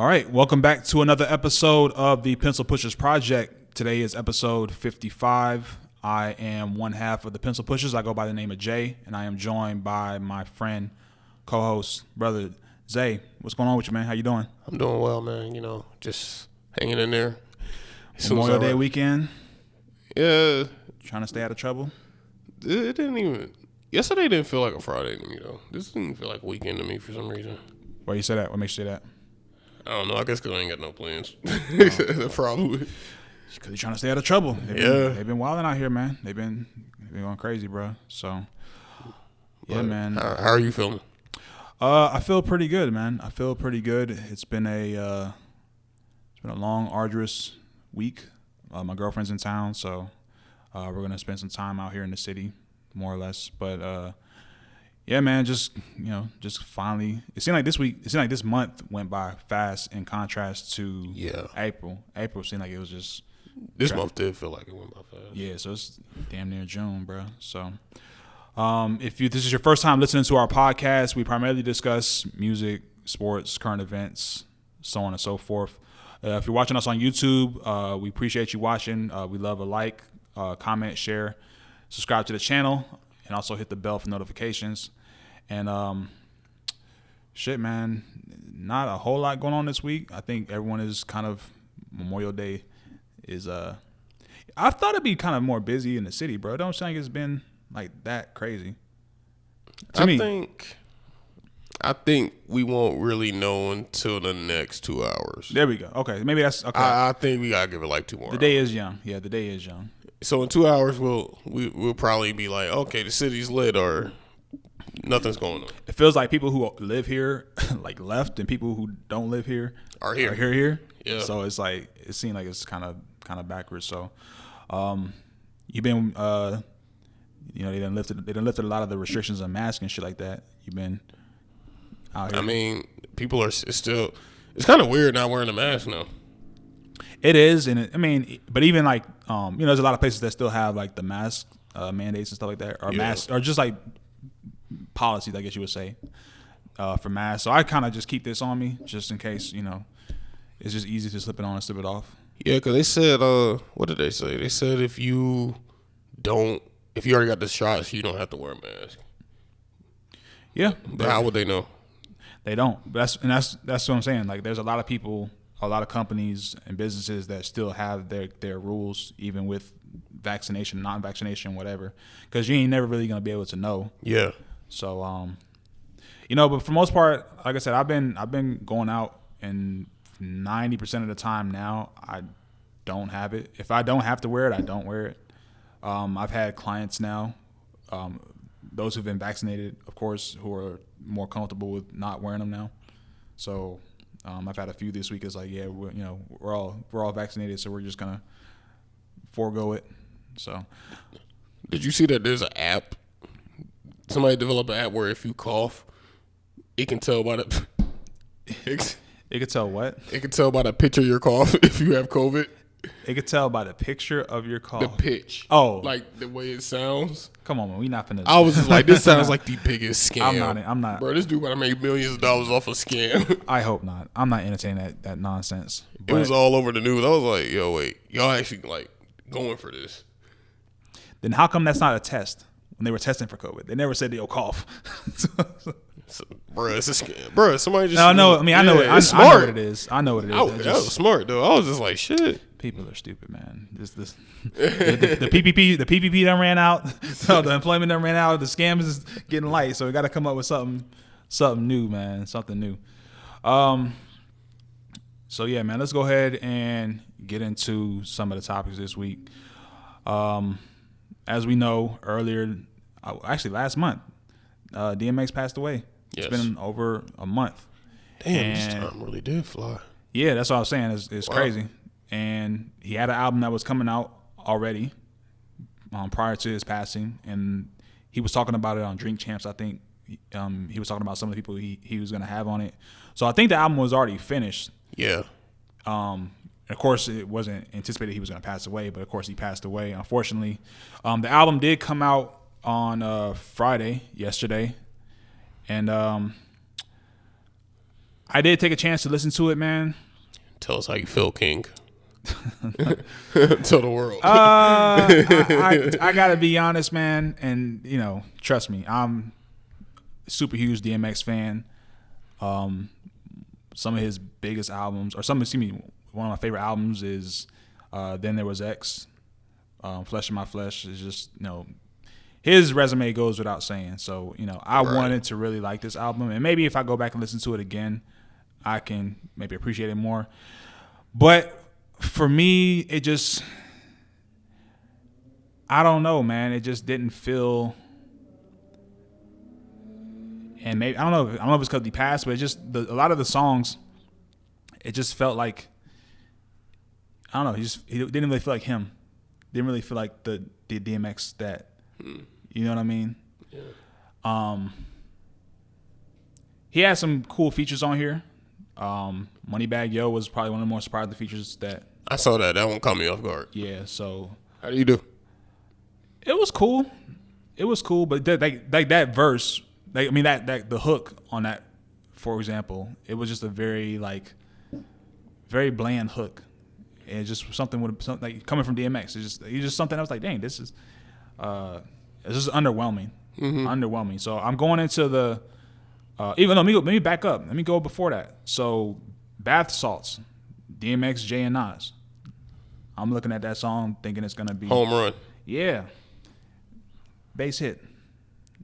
All right, welcome back to another episode of the Pencil Pushers Project. Today is episode 55. I am one half of the Pencil Pushers. I go by the name of Jay, and I am joined by my friend, co-host, brother Zay. What's going on with you, man? How you doing? I'm doing well, man. You know, just hanging in there. Memorial Day weekend. Yeah. Trying to stay out of trouble. It didn't even. Yesterday didn't feel like a Friday to me though. This didn't feel like a weekend to me for some reason. Why you say that? What makes you say that? I don't know. I guess because I ain't got no plans. Probably. Because you're trying to stay out of trouble. They've been wilding out here, man. They've been going crazy, bro. So, yeah, man. How are you feeling? I feel pretty good, man. I feel pretty good. It's been a long, arduous week. My girlfriend's in town, so we're gonna spend some time out here in the city, more or less. But yeah, man, just finally. It seemed like this month went by fast in contrast to April. April seemed like it was just. This month did feel like it went by fast. Yeah, so it's damn near June, bro. So, if this is your first time listening to our podcast, we primarily discuss music, sports, current events, so on and so forth. If you're watching us on YouTube, we appreciate you watching. We love a like, comment, share, subscribe to the channel, and also hit the bell for notifications. And shit, man, not a whole lot going on this week. I think everyone is kind of Memorial Day is I thought it'd be kind of more busy in the city, bro. Don't sound like it's been like that crazy. I think we won't really know until the next 2 hours. There we go. Okay, maybe that's okay. I think we gotta give it like 2 more. The day is young. Yeah, the day is young. So in 2 hours, we'll probably be like, okay, the city's lit or nothing's going on. It feels like people who live here like left, and people who don't live here are here. Yeah. So it's like it seems like it's kind of backwards. So, you've been they done lifted a lot of the restrictions on masks and shit like that. You've been out here. I mean, people are still. It's kind of weird not wearing a mask now. It is, and but even like there's a lot of places that still have like the mask mandates and stuff like that, or masks, or just like policies, I guess you would say, for masks. So I kind of just keep this on me just in case. It's just easy to slip it on and slip it off. Yeah, because they said, what did they say? They said if you already got the shots, you don't have to wear a mask. Yeah, but how would they know? They don't. That's what I'm saying. Like, there's a lot of people, a lot of companies and businesses that still have their rules, even with vaccination, non-vaccination, whatever. Because you ain't never really gonna be able to know. Yeah. So, but for the most part, like I said, I've been going out, and 90% of the time now, I don't have it. If I don't have to wear it, I don't wear it. I've had clients now, those who've been vaccinated, of course, who are more comfortable with not wearing them now. So I've had a few this week. It's like, yeah, we're all vaccinated, so we're just gonna forego it. So, did you see that there's an app? Somebody developed an app where if you cough, it can tell by the. It could tell what? It could tell by the pitch of your cough if you have COVID. It could tell by the picture of your cough. The pitch. Oh. Like the way it sounds. Come on, man. We not finna. I was just like, this sounds like the biggest scam. I'm not. Bro, this dude about to make millions of dollars off a scam. I hope not. I'm not entertaining that nonsense. It was all over the news. I was like, yo, wait. Y'all actually like going for this. Then how come that's not a test when they were testing for COVID? They never said they'll cough. Bro, it's a scam. Bro, somebody just. No, no. I mean, I know it. I know what it is. I know what it is. That was smart though. I was just like, shit. People are stupid, man. The PPP done ran out. So the employment done ran out. The scam is getting light. So we got to come up with something new, man. Something new. So yeah, man. Let's go ahead and get into some of the topics this week. As we know, last month, DMX passed away. Yes. It's been over a month. Damn, this time really did fly. Yeah, that's what I was saying. It's crazy. And he had an album that was coming out already prior to his passing, and he was talking about it on Drink Champs. I think he was talking about some of the people he was going to have on it. So I think the album was already finished. Yeah. Of course, it wasn't anticipated he was going to pass away, but of course he passed away, unfortunately. The album did come out on Friday, yesterday, and I did take a chance to listen to it, man. Tell us how you feel, King. Tell the world. I gotta be honest, man, and trust me, I'm a super huge DMX fan. Some of his biggest albums, one of my favorite albums is Then There Was X. Flesh in My Flesh is just, his resume goes without saying. So, I wanted to really like this album. And maybe if I go back and listen to it again, I can maybe appreciate it more. But for me, it just, I don't know, man. It just didn't feel, and maybe, I don't know if it's because he passed, but it just, a lot of the songs, it just felt like, I don't know, he didn't really feel like him. Didn't really feel like the DMX that, you know what I mean? Yeah. He had some cool features on here. Moneybagg Yo was probably one of the more surprising features that. I saw that. That one caught me off guard. Yeah, so. How do you do? It was cool. But that verse, the hook on that, for example, it was just a very very bland hook. And it's just something coming from DMX. It's just something I was like, dang, this is underwhelming. Mm-hmm. Underwhelming. So I'm going into the let me back up. Let me go before that. So Bath Salts, DMX, J, and Nas. I'm looking at that song thinking it's gonna be home run. Yeah. Base hit.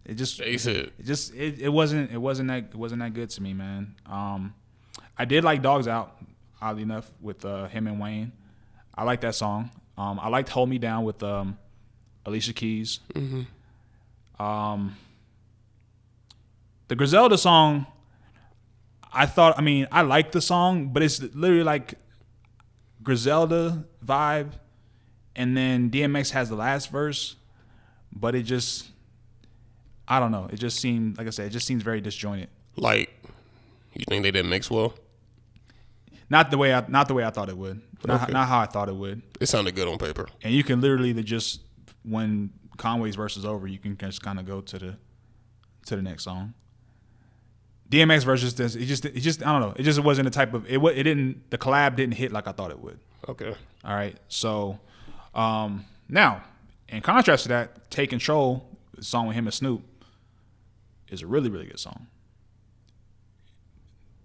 It just base hit. It wasn't that good to me, man. I did like Dogs Out, oddly enough, with him and Wayne. I like that song. I liked Hold Me Down with Alicia Keys. Mm-hmm. The Griselda song, I like the song, but it's literally like Griselda vibe, and then DMX has the last verse, but it just, I don't know. It just seemed, like I said, it just seems very disjointed. Like, you think they didn't mix well? Not the way I thought it would. Not how I thought it would. It sounded good on paper. And you can literally just, when Conway's verse is over, you can just kind of go to the next song. DMX versus this, it just I don't know. It just wasn't the type of the collab didn't hit like I thought it would. Okay. All right. So now, in contrast to that, Take Control, the song with him and Snoop, is a really, really good song.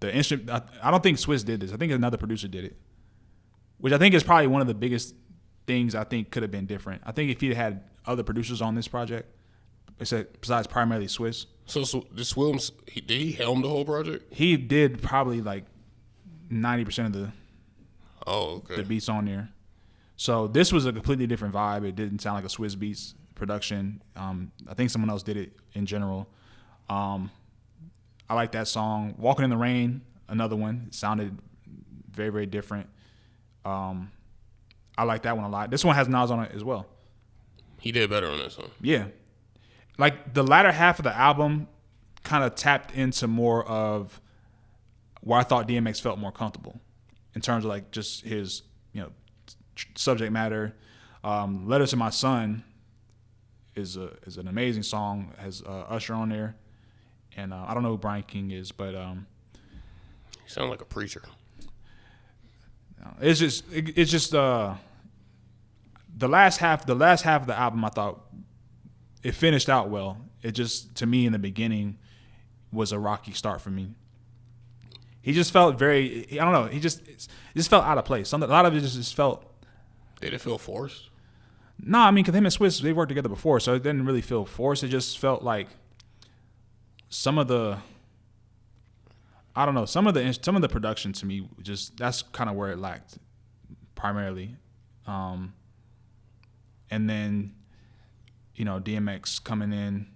The instrument, I don't think Swizz did this. I think another producer did it, which I think is probably one of the biggest things I think could have been different. I think if he had other producers on this project, besides primarily Swizz. So did Swilms, did he helm the whole project? He did probably like 90% of the beats on there. So this was a completely different vibe. It didn't sound like a Swizz Beats production. I think someone else did it in general. I like that song. Walking in the Rain, another one. It sounded very, very different. I like that one a lot. This one has Nas on it as well. He did better on that song. Yeah. Like the latter half of the album kind of tapped into more of where I thought DMX felt more comfortable in terms of like just his, subject matter. Letter to My Son is an amazing song. It has Usher on there. And I don't know who Brian King is, but you sound like a preacher. It's just the last half of the album I thought it finished out well. It just, to me in the beginning, was a rocky start for me. He just felt very, I don't know, it just felt out of place. A lot of it just felt. Did it feel forced? No, I mean, because him and Swizz, they worked together before, so it didn't really feel forced. It just felt like some of the production to me, just that's kind of where it lacked primarily. And then, DMX coming in,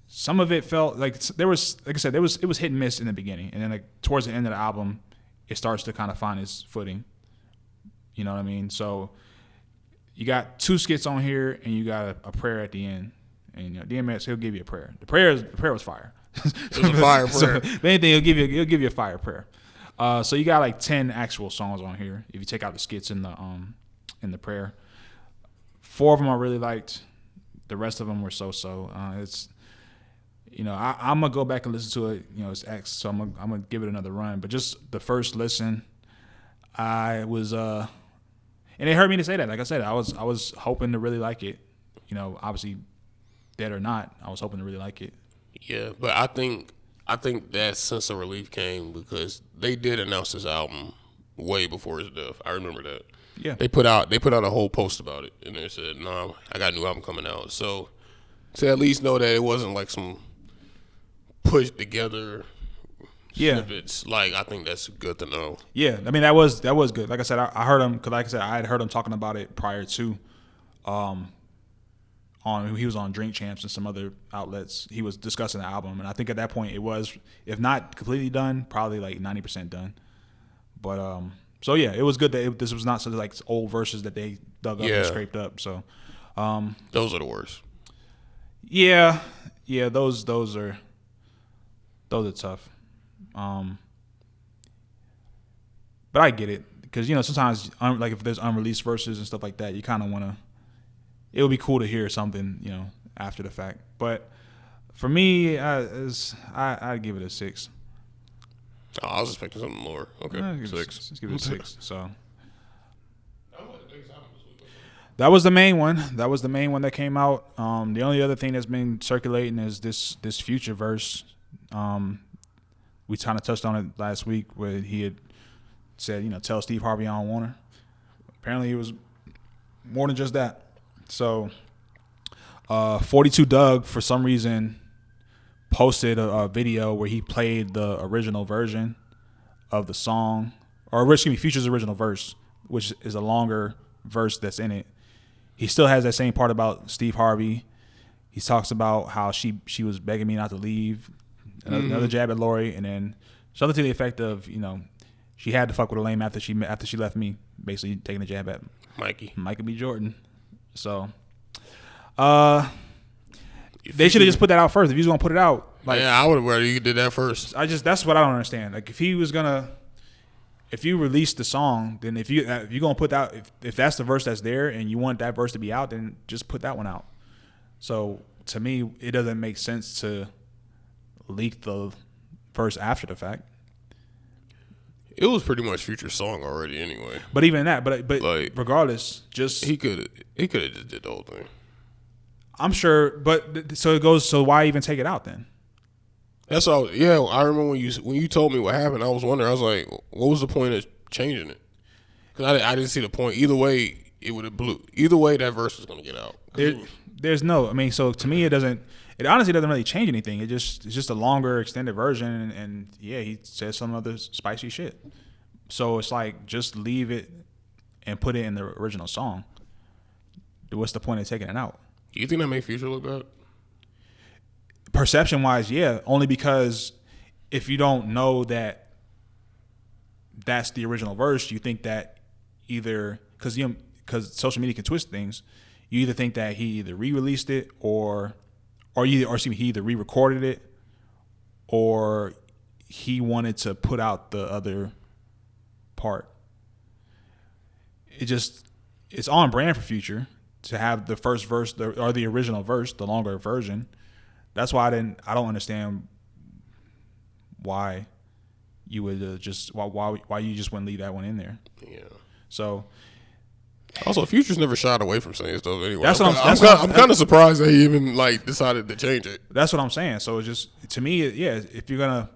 some of it felt like there was, like I said, it was hit and miss in the beginning, and then like towards the end of the album, it starts to kind of find its footing. You know what I mean? So you got 2 skits on here, and you got a prayer at the end. And DMX, he'll give you a prayer. The prayer was fire. It was a fire prayer. So, if anything, he'll give you a fire prayer. So you got like 10 actual songs on here if you take out the skits in the prayer. 4 of them I really liked. The rest of them were so-so. You know, I'm gonna go back and listen to it. You know, it's X, so I'm gonna give it another run. But just the first listen, I was and it hurt me to say that. Like I said, I was hoping to really like it. You know, obviously, dead or not, I was hoping to really like it. Yeah, but I think that sense of relief came because they did announce this album way before his death. I remember that. Yeah, They put out a whole post about it, and they said, "No, I got a new album coming out." So to at least know that it wasn't like some pushed together snippets, like I think that's good to know. Yeah, I mean that was good. Like I said, I heard him because, like I said, I had heard him talking about it prior to, he was on Drink Champs and some other outlets. He was discussing the album, and I think at that point it was, if not completely done, probably like 90% done. But so yeah, it was good that this was not sort of like old verses that they dug up and scraped up. So those are the worst. Yeah, those are tough. But I get it because, you know, sometimes like if there's unreleased verses and stuff like that, you kind of want to. It would be cool to hear something, you know, after the fact. But for me, I'd give it a 6. Oh, I was expecting something lower. Okay, 6. Let's give it a 6. So that was the main one. That was the main one that came out. The only other thing that's been circulating is this Future verse. We kind of touched on it last week where he had said, you know, tell Steve Harvey I don't want her. Apparently it was more than just that. So 42 Dugg, for some reason, posted a video where he played the original version of the song, or excuse me, Future's original verse, which is a longer verse that's in it. He still has that same part about Steve Harvey. He talks about how she was begging me not to leave. Another jab at Lori, and then something to the effect of, you know, she had to fuck with a lame after she left me, basically taking a jab at Michael B. Jordan. So, they should have just put that out first. If you was gonna put it out, like, yeah, I would have rather you did that first. That's what I don't understand. Like, if you released the song, then if you're gonna put that, if that's the verse that's there and you want that verse to be out, then just put that one out. So to me, it doesn't make sense to leak the verse after the fact. It was pretty much Future's song already anyway. But even that, but like, regardless, just he could have just did the whole thing. I'm sure, but so it goes. So why even take it out then? That's all. Yeah, I remember when you told me what happened. I was wondering. I was like, what was the point of changing it? Because I didn't see the point. Either way, it would have blew. Either way, that verse was going to get out. There's no. I mean, so to me, it doesn't. It honestly doesn't really change anything. It's just a longer, extended version, and yeah, he says some other spicy shit. So it's like, just leave it and put it in the original song. What's the point of taking it out? Do you think that made Future look bad? Perception wise, yeah. Only because if you don't know that that's the original verse, you think that either because social media can twist things, you either think that he either re-released it or he either re-recorded it, or he wanted to put out the other part. It's on brand for Future to have the first verse or the original verse, the longer version. That's why I don't understand why you would why you just wouldn't leave that one in there. Yeah. So. Also, Future's never shied away from saying stuff anyway. I'm kind of surprised that he even decided to change it. That's what I'm saying. So it's just, to me, yeah, if you're gonna,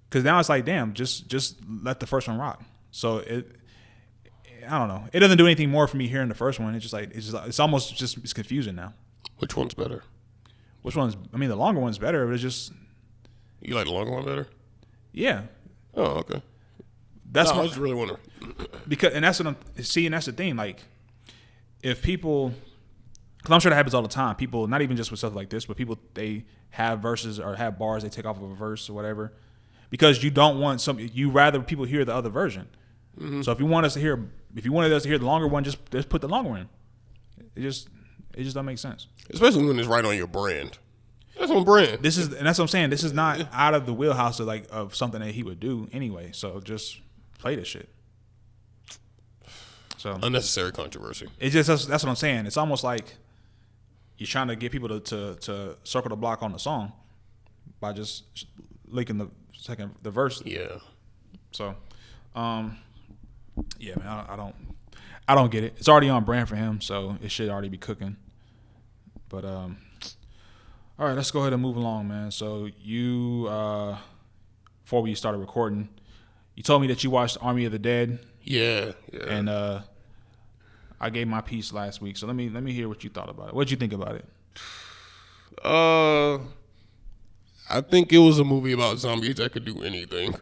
because now it's like, damn, just let the first one rock. So I don't know. It doesn't do anything more for me hearing the first one. It's almost just, it's confusing now. Which one's better? I mean, the longer one's better, but it's just. You like the longer one better? Yeah. Oh, okay. I was really wondering. And that's what and that's the thing. Like, if people, because I'm sure that happens all the time. People, not even just with stuff like this, but people, they have verses or have bars they take off of a verse or whatever, because you don't want you rather people hear the other version. Mm-hmm. So if you wanted us to hear the longer one, just put the longer one. It just doesn't make sense. Especially when it's right on your brand. That's on brand. And that's what I'm saying. This is not out of the wheelhouse of something that he would do anyway. So just play this shit. So unnecessary controversy. That's what I'm saying. It's almost like you're trying to get people to circle the block on the song, by just linking the verse. Yeah. So, yeah, man, I don't get it. It's already on brand for him, so it should already be cooking. But all right, let's go ahead and move along, man. So you, before we started recording, you told me that you watched Army of the Dead. Yeah. And I gave my piece last week, so let me hear what you thought about it. What did you think about it? I think it was a movie about zombies that could do anything.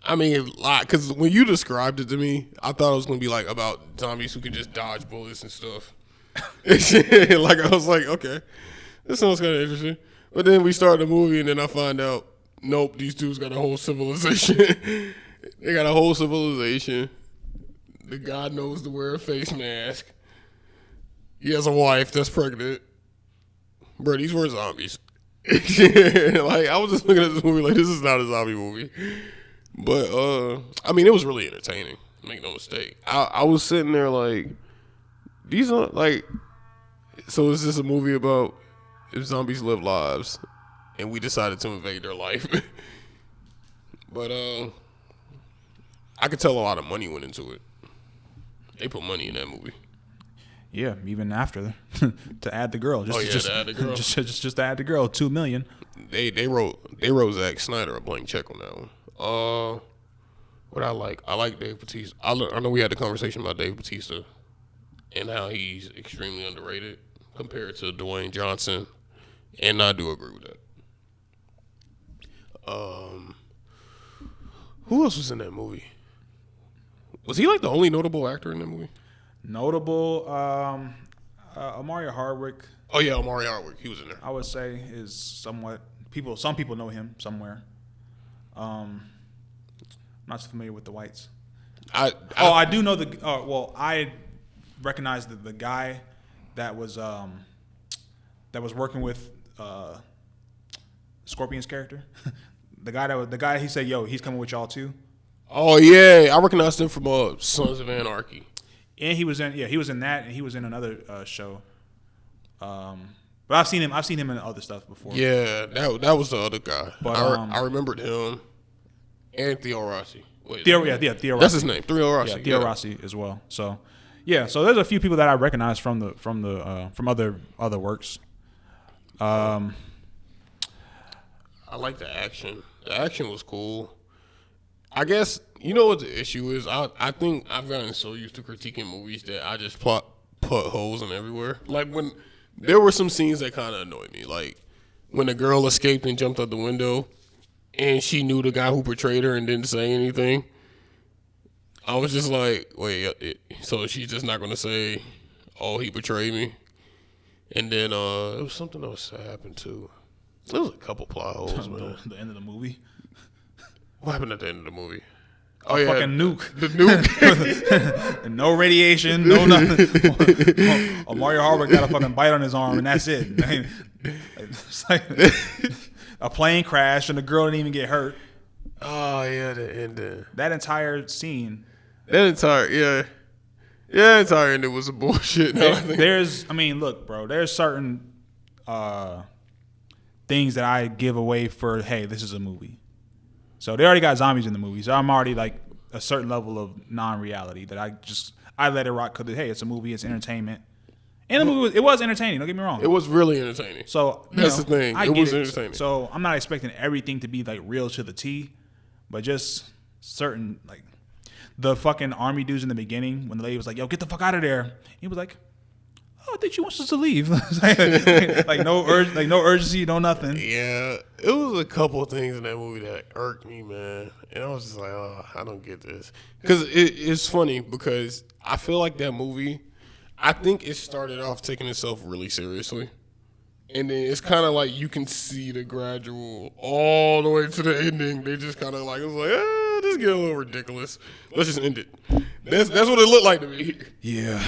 I mean, because when you described it to me, I thought it was going to be like about zombies who could just dodge bullets and stuff. Like, I was like, okay, this sounds kind of interesting. But then we start the movie, and then I find out, nope, these dudes got a whole civilization. They got a whole civilization. The guy knows to wear a face mask. He has a wife that's pregnant. Bro, these were zombies. Like, I was just looking at this movie like, this is not a zombie movie. But, I mean, it was really entertaining. Make no mistake. I was sitting there like, these are, like, so is this a movie about if zombies live lives and we decided to invade their life? But, I could tell a lot of money went into it. They put money in that movie. Yeah, even after to add the girl. To add the girl. Just to add the girl, $2 million. They wrote Zack Snyder a blank check on that one. What I like Dave Bautista. I know we had the conversation about Dave Bautista and how he's extremely underrated compared to Dwayne Johnson, and I do agree with that. Who else was in that movie? Was he like the only notable actor in that movie? Notable, Omari Hardwick. Oh yeah, Omari Hardwick. He was in there. I would say is somewhat people. Some people know him somewhere. I'm not so familiar with the whites. I do know the. I recognize the guy that was working with Scorpion's character. the guy he said, "Yo, he's coming with y'all too." Oh yeah, I recognized him from Sons of Anarchy. And he was in that, and he was in another show. But I've seen him in other stuff before. Yeah, that was the other guy. But I remembered him and Theo Rossi. Theo Rossi. That's his name, Theo Rossi. Yeah, Theo Rossi as well. So, yeah, so there's a few people that I recognize from other works. I like the action. The action was cool. I guess, you know what the issue is? I think I've gotten so used to critiquing movies that I just put holes in everywhere. Like, when there were some scenes that kind of annoyed me. Like, when the girl escaped and jumped out the window and she knew the guy who portrayed her and didn't say anything. I was just like, wait, so she's just not going to say, oh, he betrayed me? And then it was something else that happened, too. There was a couple plot holes, man. The end of the movie. What happened at the end of the movie? Oh, yeah. Fucking nuke. The nuke. No radiation, no nothing. Omari Hardwick got a fucking bite on his arm, and that's it. I mean, it's like a plane crash, and the girl didn't even get hurt. Oh, yeah, the ending. That entire scene. That entire ending was a bullshit. Look, bro, there's certain things that I give away for, hey, this is a movie. So they already got zombies in the movie. So I'm already like a certain level of non-reality that I let it rock because, hey, it's a movie, it's entertainment. And the movie was entertaining, don't get me wrong. It was really entertaining. So that's the thing. It was entertaining. So I'm not expecting everything to be like real to the T, but just certain, like the fucking army dudes in the beginning when the lady was like, yo, get the fuck out of there. He was like, oh, I think she wants us to leave. like no urgency, no nothing. Yeah, it was a couple of things in that movie that irked me, man. And I was just like, oh, I don't get this. Because it's funny because I feel like that movie, I think it started off taking itself really seriously. And then it's kind of like you can see the gradual all the way to the ending. They just kind of like, it was like, this is getting a little ridiculous. Let's just end it. That's what it looked like to me. Yeah.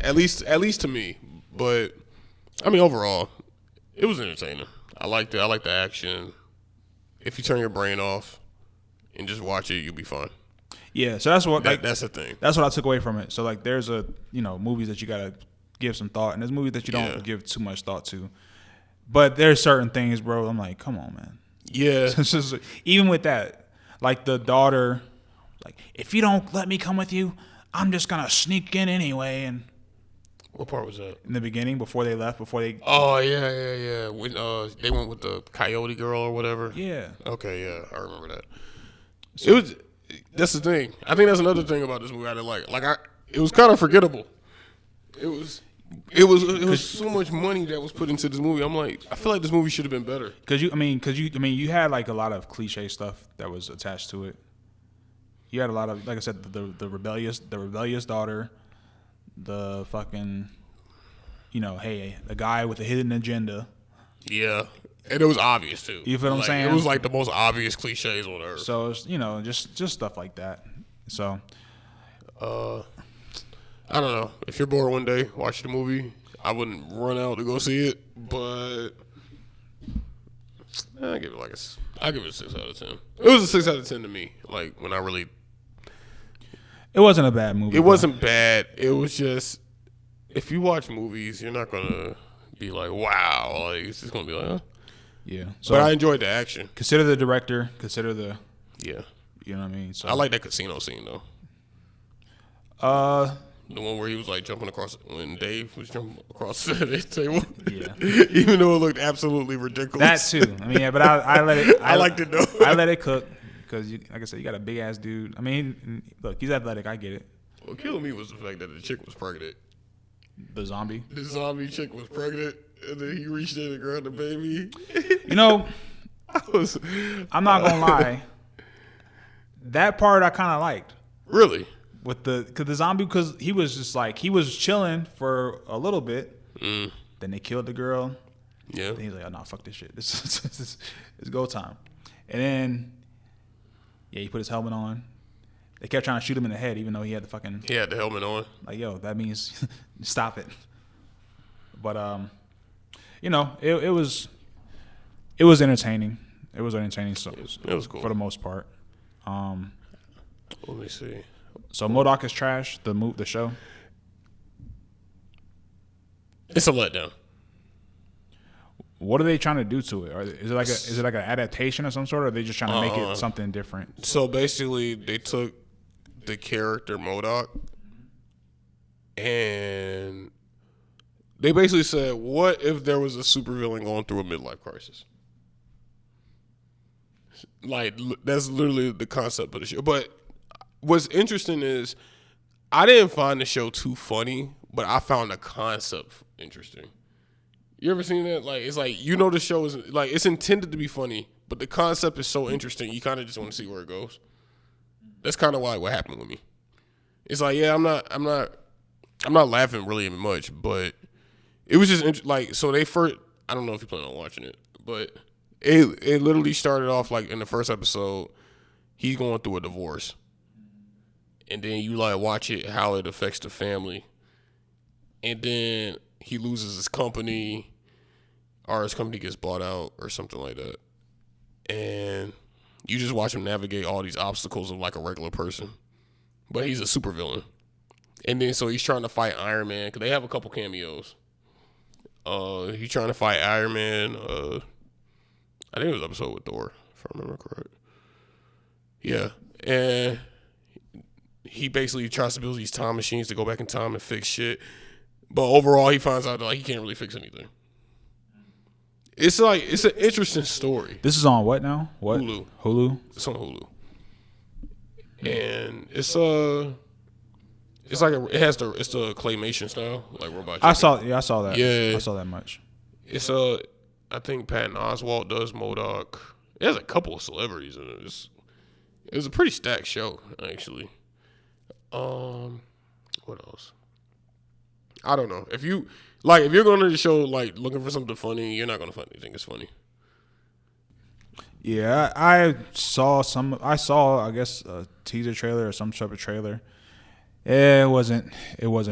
At least to me. But I mean, overall, it was entertaining. I liked it. I like the action. If you turn your brain off and just watch it, you'll be fine. Yeah, so that's what that's the thing. That's what I took away from it. So like, there's movies that you gotta give some thought, and there's movies that you don't give too much thought to. But there's certain things, bro. I'm like, come on, man. Yeah. It's just, even with that, like the daughter, like, if you don't let me come with you, I'm just gonna sneak in anyway. And what part was that? in the beginning, before they left, Oh yeah. When they went with the coyote girl or whatever. Yeah. Okay, yeah, I remember that. So, that's the thing. I think that's another thing about this movie I didn't like. It was kind of forgettable. It was so much money that was put into this movie. I'm like, I feel like this movie should have been better. You had like a lot of cliche stuff that was attached to it. You had a lot of, like I said, the rebellious daughter, the fucking, hey, the guy with a hidden agenda. Yeah, and it was obvious too. You feel what I'm saying? It was like the most obvious cliches on earth. So it's, just stuff like that. So, I don't know. If you're bored one day, watch the movie. I wouldn't run out to go see it, but I give it a 6 out of 10. It was a 6 out of 10 to me. Like when I really, it wasn't a bad movie. It wasn't bad. It was just, if you watch movies, you're not gonna be like, wow. Like it's just gonna be like, huh? Yeah. So, but I enjoyed the action. Consider the director. Consider the. Yeah. You know what I mean? So I like that casino scene though. The one where he was like jumping across when Dave was jumping across the table. Yeah. Even though it looked absolutely ridiculous. That too. I mean, yeah, but I let it. I liked it though. I let it cook because, like I said, you got a big ass dude. I mean, look, he's athletic. I get it. What killed me was the fact that the chick was pregnant. The zombie. The zombie chick was pregnant, and then he reached in and grabbed the baby. I'm not gonna lie. That part I kind of liked. Really? Because the zombie, because he was just like, he was chilling for a little bit. Then they killed the girl. Yeah. Then he's like, oh, no, fuck this shit. It's go time. And then, he put his helmet on. They kept trying to shoot him in the head, even though he had He had the helmet on. Like, yo, that means stop it. But, it was entertaining. It was entertaining. So it was cool for the most part. Let me see. So M.O.D.O.K is trash. The show. It's a letdown. What are they trying to do to it? Is it like an adaptation of some sort, or are they just trying to make it something different? So basically, they took the character M.O.D.O.K and they basically said, "What if there was a supervillain going through a midlife crisis?" Like that's literally the concept of the show. But what's interesting is I didn't find the show too funny, but I found the concept interesting. You ever seen that? Like, it's like, the show is like, it's intended to be funny, but the concept is so interesting, you kind of just want to see where it goes. That's kind of what happened with me. It's like, yeah, I'm not laughing really much, but it was just so they first, I don't know if you plan on watching it, but it literally started off like in the first episode, he's going through a divorce. And then you like watch it, how it affects the family. And then he loses his company, or his company gets bought out or something like that. And you just watch him navigate all these obstacles of like a regular person. But he's a supervillain. And then so he's trying to fight Iron Man, because they have a couple cameos. He's trying to fight Iron Man. I think it was an episode with Thor, if I remember correct. Yeah. And he basically tries to build these time machines to go back in time and fix shit. But overall, he finds out that like he can't really fix anything. It's an interesting story. This is on what now? What? Hulu. It's on Hulu. And it's the claymation style, like robot. I saw that. Yeah. I saw that much. It's I think Patton Oswalt does M.O.D.O.K. It has a couple of celebrities in it. It was a pretty stacked show, actually. What else? I don't know. If you're going to the show like looking for something funny, you're not going to find anything that's funny. Yeah, I saw I guess a teaser trailer or some type of trailer. It wasn't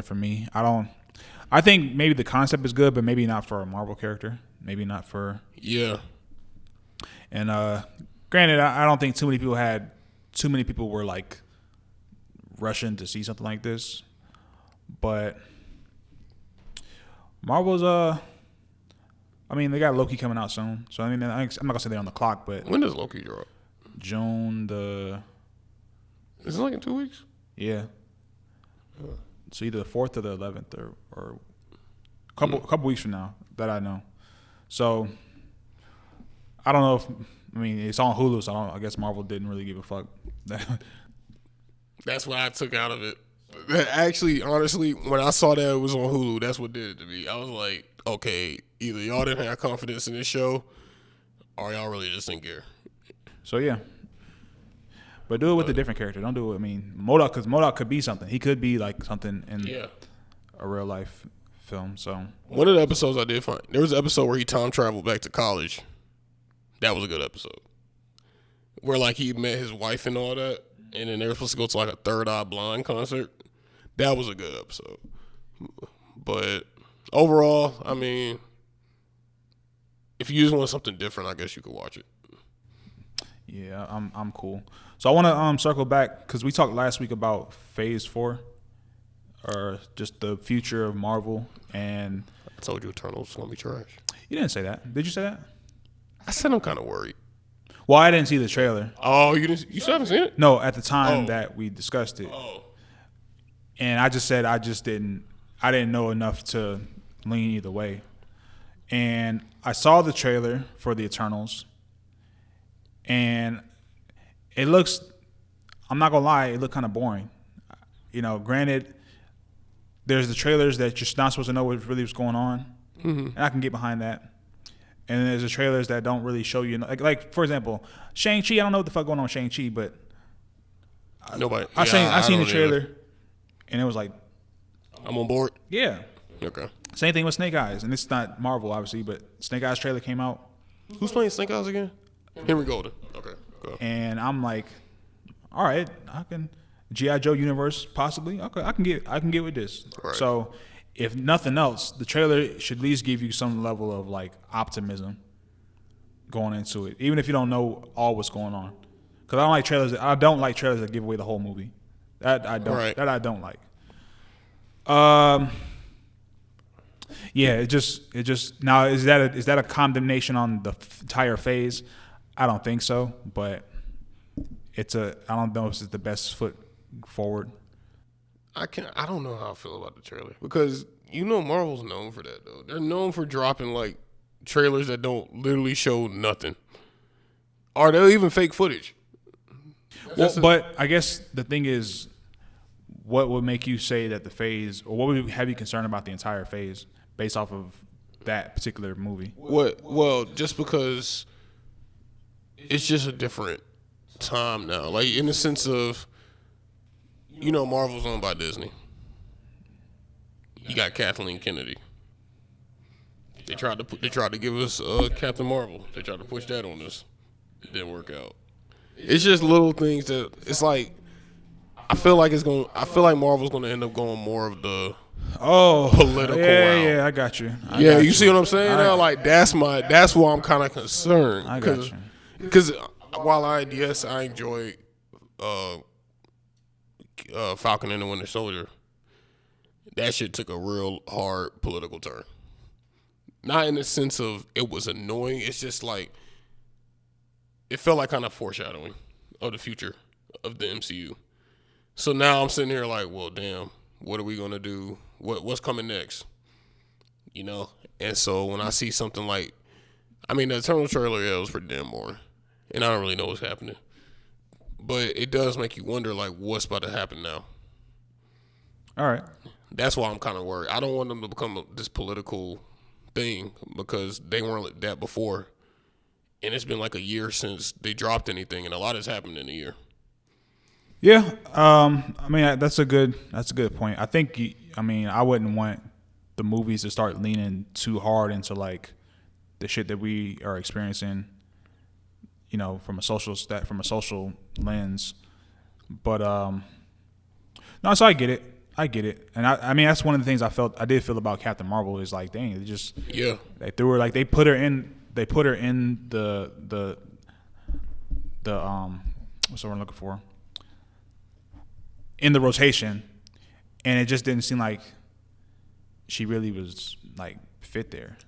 for me. I think maybe the concept is good, but maybe not for a Marvel character. Maybe not for. Yeah. And granted, I don't think too many people were like rushing to see something like this, but Marvel's I mean, they got Loki coming out soon, so I mean, I'm not gonna say they're on the clock, but when does Loki drop? June the. Is it like in 2 weeks? Yeah. It's either the 4th or the 11th or a couple weeks from now that I know. So I don't know if it's on Hulu, so I guess Marvel didn't really give a fuck. That's what I took out of it. Actually, honestly, when I saw that it was on Hulu, that's what did it to me. I was like, okay, either y'all didn't have confidence in this show, or y'all really just didn't care. So yeah. But do it with a different character. Don't do it. I mean, M.O.D.O.K, because M.O.D.O.K could be something. He could be like something in a real life film. So one of the episodes I did find, there was an episode where he time traveled back to college. That was a good episode. Where like he met his wife and all that, and then they were supposed to go to like a Third Eye Blind concert. That was a good episode. But overall, I mean, if you just want something different, I guess you could watch it. Yeah, I'm cool. So I want to circle back because we talked last week about Phase 4, or just the future of Marvel, and I told you Eternals was gonna be trash. You didn't say that. Did you say that? I said I'm kind of worried. Well, I didn't see the trailer. Oh, you didn't? You still haven't seen it? No, at the time that we discussed it. Oh. And I just said I didn't know enough to lean either way. And I saw the trailer for the Eternals, and it looks, I'm not gonna lie, it looked kind of boring. Granted, there's the trailers that you're not supposed to know what really was going on, and I can get behind that. And then there's the trailers that don't really show you, like for example, Shang-Chi. I don't know what the fuck going on with Shang-Chi, but I seen the trailer, and it was like, I'm on board. Yeah. Okay. Same thing with Snake Eyes, and it's not Marvel obviously, but Snake Eyes trailer came out. Who's playing Snake Eyes again? Henry Golden. Okay. Go. And I'm like, all right, I can G.I. Joe universe possibly. Okay, I can get with this. Right. So, if nothing else, the trailer should at least give you some level of like optimism going into it, even if you don't know all what's going on. Because I don't like trailers that give away the whole movie. That I don't. Right. That I don't like. Yeah, it just now is that a condemnation on the entire phase? I don't think so, but I don't know if it's the best foot forward. I don't know how I feel about the trailer, because Marvel's known for that though. They're known for dropping like trailers that don't literally show nothing, or they'll even fake footage. But I guess the thing is, what would make you say that the phase, or what would have you concerned about the entire phase based off of that particular movie? Well, just because it's just a different time now. Like in the sense of, Marvel's owned by Disney. You got Kathleen Kennedy. They tried to give us Captain Marvel. They tried to push that on us. It didn't work out. It's just little things that it's like. I feel like Marvel's gonna end up going more of the political route. Yeah, I got you. You see what I'm saying? Like that's why I'm kind of concerned. I got you. Because while I enjoy Falcon and the Winter Soldier, that shit took a real hard political turn. Not in the sense of it was annoying. It's just like it felt like kind of foreshadowing of the future of the MCU. So now I'm sitting here like, well, damn, what are we gonna do? What's coming next? And so when I see something like, the Eternal trailer, it was pretty damn boring, and I don't really know what's happening. But it does make you wonder, like, what's about to happen now. All right. That's why I'm kind of worried. I don't want them to become this political thing, because they weren't like that before, and it's been like a year since they dropped anything, and a lot has happened in a year. Yeah, that's a good point. I think I wouldn't want the movies to start leaning too hard into like the shit that we are experiencing, from a social lens. But no, so I get it, and I that's one of the things I did feel about Captain Marvel is like, dang, they threw her, like they put her in the what's the word I'm looking for? In the rotation, and it just didn't seem like she really was like fit there.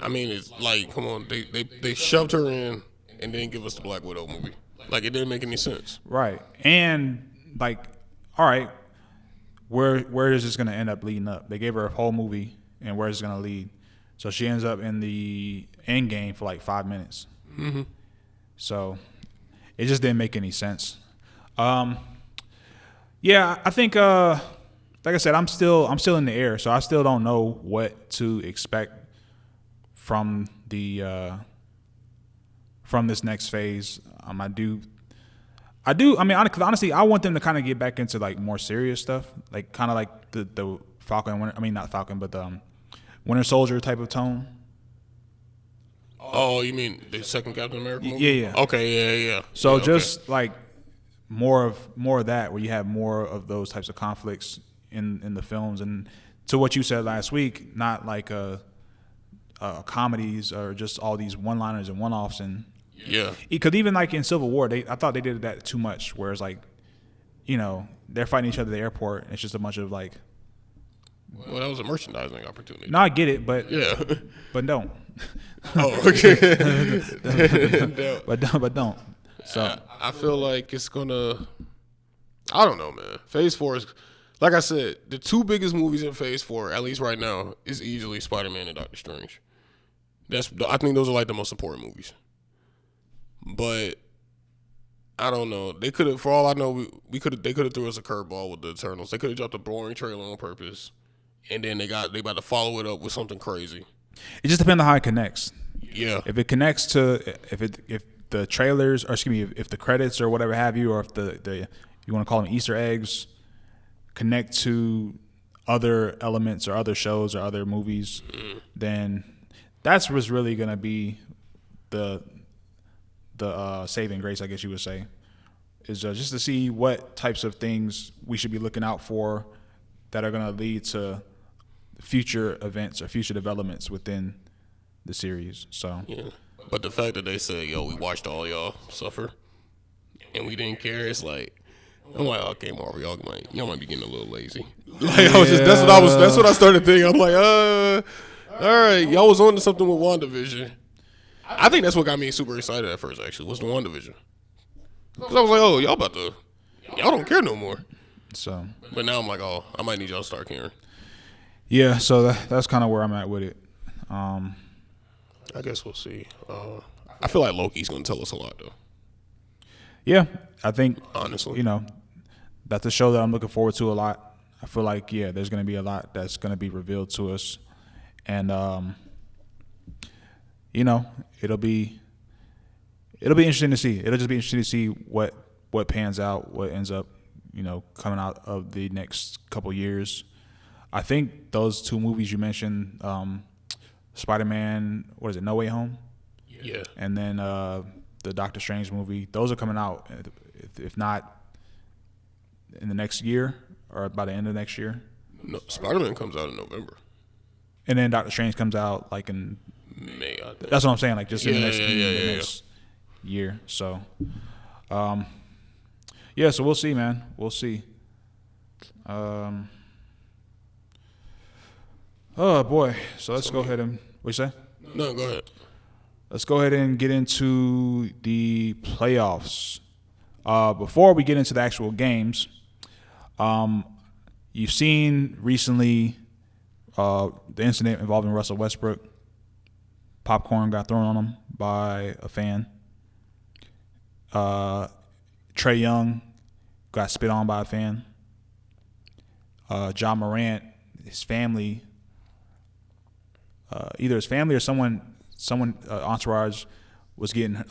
I mean, it's like, come on, they shoved her in and didn't give us the Black Widow movie. Like, it didn't make any sense. Right. And like, all right, where is this going to end up leading up? They gave her a whole movie, and where is it going to lead? So she ends up in the end game for like 5 minutes. Mm-hmm. So it just didn't make any sense. Yeah, I think like I said, I'm still in the air, so I still don't know what to expect from the from this next phase. I mean, honestly, I want them to kind of get back into like more serious stuff, like kind of like the Falcon. Not Falcon, but the Winter Soldier type of tone. Oh, you mean the second Captain America movie? Yeah. Okay, yeah. So yeah, just like more of that, where you have more of those types of conflicts in the films, and to what you said last week, not like comedies or just all these one-liners and one-offs. And yeah, because even like in Civil War, I thought they did that too much, where it's like, they're fighting each other at the airport, and it's just a bunch of like. Well, that was a merchandising opportunity. No, I get it, but yeah, but don't. Oh, okay. but don't. So I feel like it's gonna. I don't know, man. Phase 4 is, like I said, the two biggest movies in Phase 4, at least right now, is easily Spider-Man and Doctor Strange. I think those are like the most important movies. But I don't know. They could have, for all I know, they could have threw us a curveball with the Eternals. They could have dropped a boring trailer on purpose, and then they about to follow it up with something crazy. It just depends on how it connects. Yeah. If it connects to if the trailers, or excuse me, if the credits or whatever have you, or if the you want to call them Easter eggs, connect to other elements or other shows or other movies, then that's what's really gonna be the saving grace, I guess you would say, is just to see what types of things we should be looking out for that are gonna lead to future events or future developments within the series. So yeah, but the fact that they said, "Yo, we watched all y'all suffer, and we didn't care," it's like, I'm like, okay, Marvel, y'all might be getting a little lazy. Like, that's what I started thinking. I'm like, all right, y'all was on to something with WandaVision. I think that's what got me super excited at first. Actually, was the WandaVision, because I was like, oh, y'all don't care no more. So, but now I'm like, oh, I might need y'all to start caring. Yeah, so that's kind of where I'm at with it. I guess we'll see. I feel like Loki's going to tell us a lot, though. Yeah, I think, honestly, that's a show that I'm looking forward to a lot. I feel like, yeah, there's going to be a lot that's going to be revealed to us. And, it'll be interesting to see. It'll just be interesting to see what pans out, what ends up, coming out of the next couple years. I think those two movies you mentioned, Spider-Man, what is it, No Way Home? Yeah. And then the Doctor Strange movie, those are coming out, if not in the next year or by the end of next year. No, Spider-Man comes out in November. And then Doctor Strange comes out like in May, I think. That's what I'm saying, like just in the next year. So, so we'll see, man. We'll see. Oh, boy. So let's go ahead and... What you say? No, go ahead. Let's go ahead and get into the playoffs. Before we get into the actual games, you've seen recently the incident involving Russell Westbrook. Popcorn got thrown on him by a fan. Trae Young got spit on by a fan. John Morant, his family... either his family or someone entourage was getting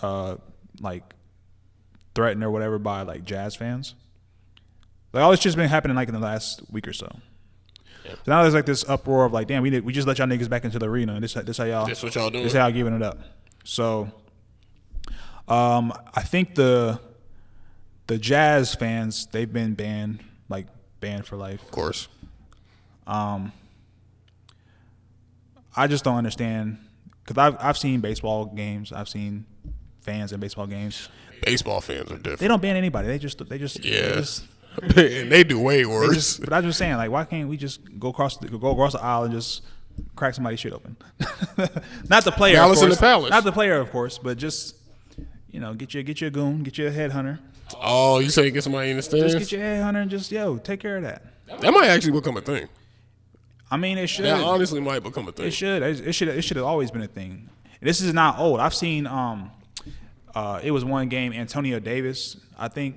like threatened or whatever by like Jazz fans. Like all this just been happening like in the last week or so. Yeah. So now there's like this uproar of like, damn, we just let y'all niggas back into the arena, and this how y'all. This what y'all doing? This how y'all giving it up. So, I think the Jazz fans, they've been banned for life. Of course. I just don't understand, because I've seen baseball games. I've seen fans in baseball games. Baseball fans are different. They don't ban anybody. They just and they do way worse. But I'm just saying, like, why can't we just go across the aisle and just crack somebody's shit open. Not the player, Palace of in course. the palace. Not the player, of course, but just get you a goon, get you a headhunter. Oh, you say get somebody in the stands? Just get your headhunter and just take care of that. That might actually become a thing. I mean, it should. That honestly might become a thing. It should. It should have always been a thing. This is not old. I've seen. It was one game. Antonio Davis, I think.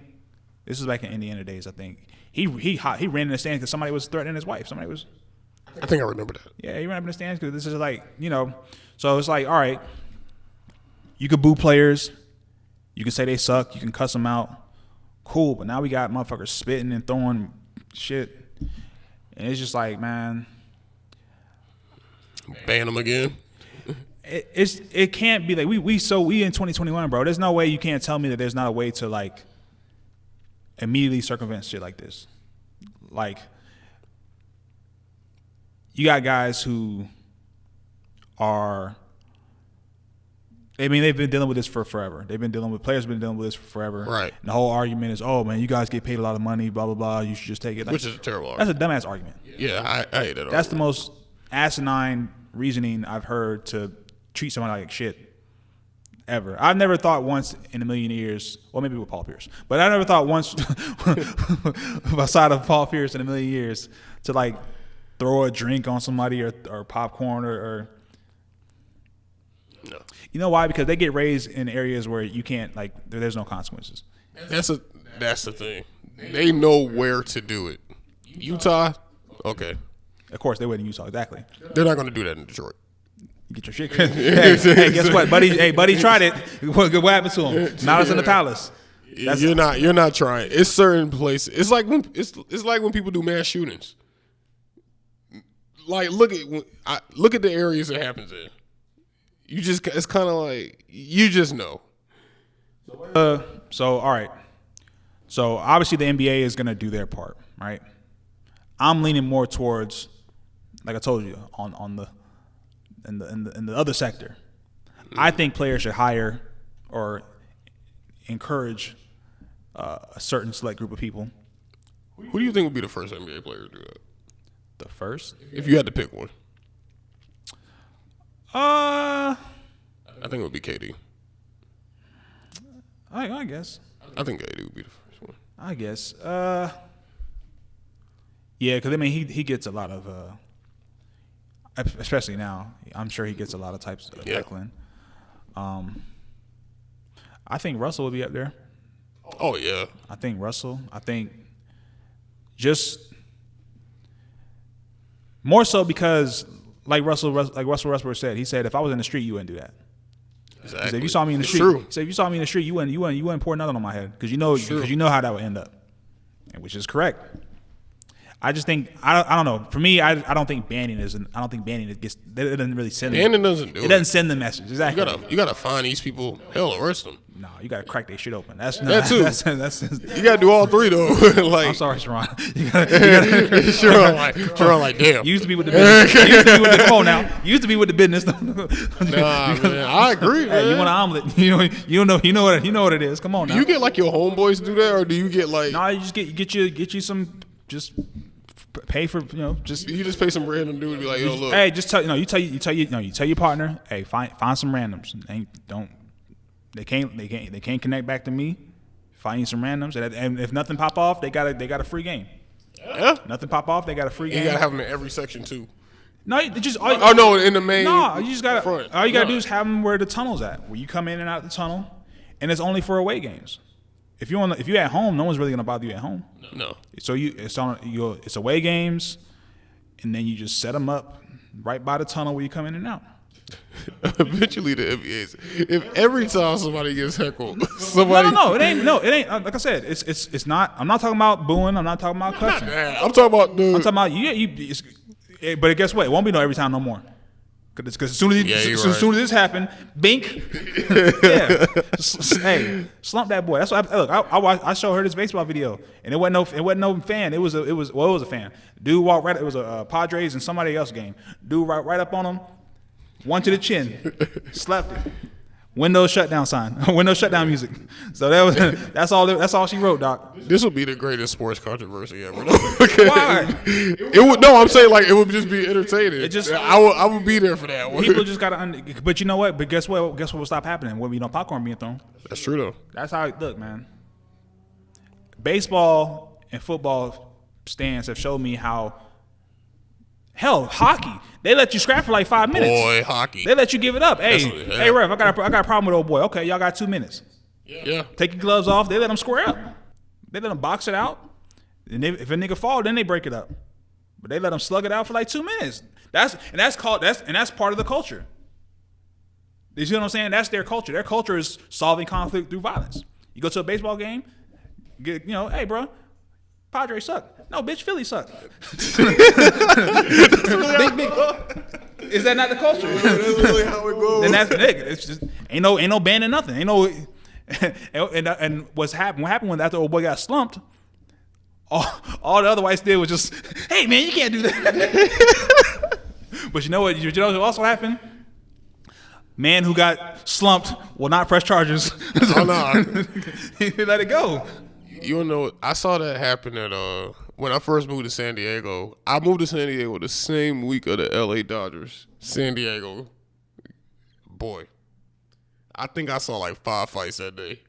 This was back in Indiana days. I think he ran in the stands because somebody was threatening his wife. Somebody was. I think I remember that. Yeah, he ran up in the stands because this is like So it's like, all right, you could boo players, you can say they suck, you can cuss them out, cool. But now we got motherfuckers spitting and throwing shit, and it's just like, man. Ban them again. It can't be like we in 2021, bro. There's no way you can't tell me that there's not a way to like immediately circumvent shit like this. Like you got guys who are. I mean, they've been dealing with this for forever. Players have been dealing with this for forever. Right. And the whole argument is, oh man, you guys get paid a lot of money, blah blah blah. You should just take it. Like, Which is a terrible argument. That's a dumbass argument. Yeah, I hate that argument. That's the most asinine reasoning I've heard to treat somebody like shit ever. I've never thought once in a million years, well, maybe with Paul Pierce, but I never thought once outside of Paul Pierce in a million years to like throw a drink on somebody or popcorn or no. You know why? Because they get raised in areas where you can't, like, there's no consequences. That's the thing. They know where to do it. Utah, okay. Of course, they wouldn't in Utah, exactly. They're not going to do that in Detroit. Get your shit. hey, guess what, buddy? Hey, buddy tried it. What happened to him? Not us in the palace. You're not trying. It's certain places. It's like when people do mass shootings. Like look at the areas it happens in. It's kind of like you just know. So all right. So obviously the NBA is gonna do their part, right? I'm leaning more towards, like I told you, on the in the other sector. I think players should hire or encourage a certain select group of people. Who do you think would be the first NBA player to do that? The first? If you had to pick one. I think it would be KD. I guess. I think KD would be the first one. I guess. Yeah, because I mean he gets a lot of, especially now. I'm sure he gets a lot of types of heckling. I think Russell would be up there. Oh yeah. I think Russell. I think just more so because like Russell Westbrook said, he said if I was in the street, you wouldn't do that. Exactly. He said, if you saw me in the street, true. He said, if you saw me in the street, you wouldn't pour nothing on my head because you know how that would end up, which is correct. I just think I don't know. For me, I don't think banning it doesn't really send. Banning doesn't do it. It doesn't send the message exactly. You gotta find these people. Hell, arrest them. No, you gotta crack their shit open. That too. That's you gotta do all three though. Like I'm sorry, Sharon. You gotta Sharon, like damn. You used to be with the business. Come on now. You used to be with the business. Nah, man, I agree, man. Hey, you want an omelet? You know what it is. Come on now. Do you get like your homeboys to do that, or do you get like? No, you just get you some just. Pay for just you just pay some random dude to be like, yo, look. Hey, just tell you tell your partner, hey, find some randoms. They can't connect back to me. Find you some randoms, and if nothing pop off, they got a free game. Yeah. Nothing pop off, they got a free game. You gotta have them in every section too. No, just no, in the main. No, you just gotta. Front. All you gotta do is have them where the tunnel's at, where you come in and out the tunnel, and it's only for away games. If you're at home, no one's really gonna bother you at home. No. So it's away games, and then you just set them up right by the tunnel where you come in and out. Eventually, the NBA if every time somebody gets heckled, somebody. No, it ain't. Like I said, it's not. I'm not talking about booing. I'm not talking about cussing. I'm talking about the. I'm talking about but guess what? It won't be no every time no more. Because as soon as this happened, Bink, hey, slump that boy. That's what I showed her this baseball video, and it wasn't no fan. It was a fan. Dude walked right. It was a Padres and somebody else game. Dude right up on him, one to the chin, slapped it. Windows shutdown sign. Windows shutdown music. So that's all she wrote, Doc. This would be the greatest sports controversy ever. Why? It would. No, I'm saying like it would just be entertaining. I would be there for that one. People just gotta. But you know what? But guess what? Guess what will stop happening when popcorn being thrown? That's true though. That's how it look, man. Baseball and football stands have showed me how. Hell, hockey. They let you scrap for like 5 minutes. Boy, hockey. They let you give it up. Hey, ref, I got a problem with old boy. Okay, y'all got 2 minutes. Yeah. Take your gloves off. They let them square up. They let them box it out. And if a nigga fall, then they break it up. But they let them slug it out for like 2 minutes. That's part of the culture. You see what I'm saying? That's their culture. Their culture is solving conflict through violence. You go to a baseball game, hey, bro, Padres suck. No, bitch, Philly suck. Is that not the culture? That's really how it goes. Then that's nigga. It's just ain't no banning nothing. Ain't no. And what happened when after old boy got slumped? All the other whites did was just, hey man, you can't do that. But you know what? You know what also happened? Man who got slumped will not press charges. Oh no, he let it go. You know, I saw that happen at when I first moved to San Diego. I moved to San Diego the same week of the LA Dodgers. San Diego. Boy. I think I saw like 5 fights that day.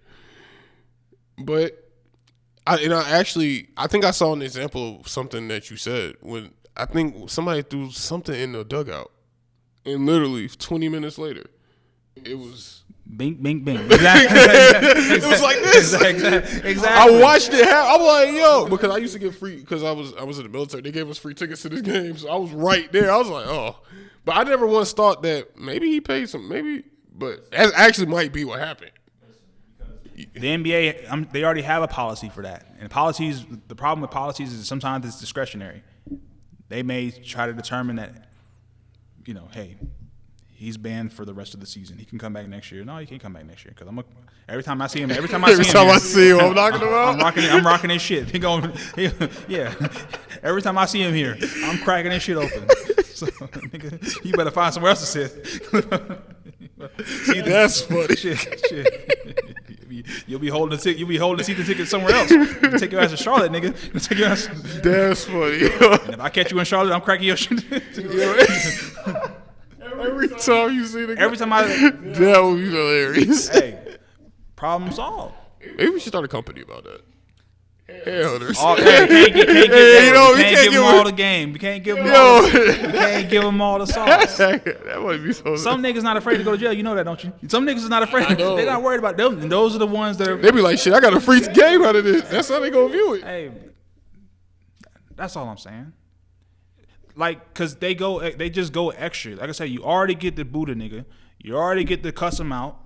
But I think I saw an example of something that you said when I think somebody threw something in the dugout. And literally 20 minutes later, it was bing, bing, bing. Exactly. It was like this. Exactly. I watched it happen. I'm like, yo, because I used to get free because I was in the military. They gave us free tickets to this game, so I was right there. I was like, oh, but I never once thought that maybe he paid some, but that actually might be what happened. The NBA, they already have a policy for that, and policies. The problem with policies is sometimes it's discretionary. They may try to determine that, hey, he's banned for the rest of the season. He can come back next year. No, he can't come back next year because every time I see him, I'm knocking him out. I'm rocking his shit. Yeah. Every time I see him here, I'm cracking his shit open. So, nigga, you better find somewhere else to sit. See, that's funny. Shit. You'll be holding the ticket. You'll be holding the season ticket somewhere else. You take your ass to Charlotte, nigga. That's funny. And if I catch you in Charlotte, I'm cracking your shit. Every time you see the guy. Every time that would be hilarious. Hey, problem solved. Maybe we should start a company about that. Hell, we can't give them all the game. We can't give them all. We can't give them all the sauce. That might be so. Some niggas not afraid to go to jail. You know that, don't you? Some niggas is not afraid. They're not worried about them. And those are the ones that are. They be like, shit, I got a free game out of this. That's how they gonna view it. Hey, that's all I'm saying. Like, cause they just go extra. Like I said, you already get the Buddha nigga. You already get the cuss him out.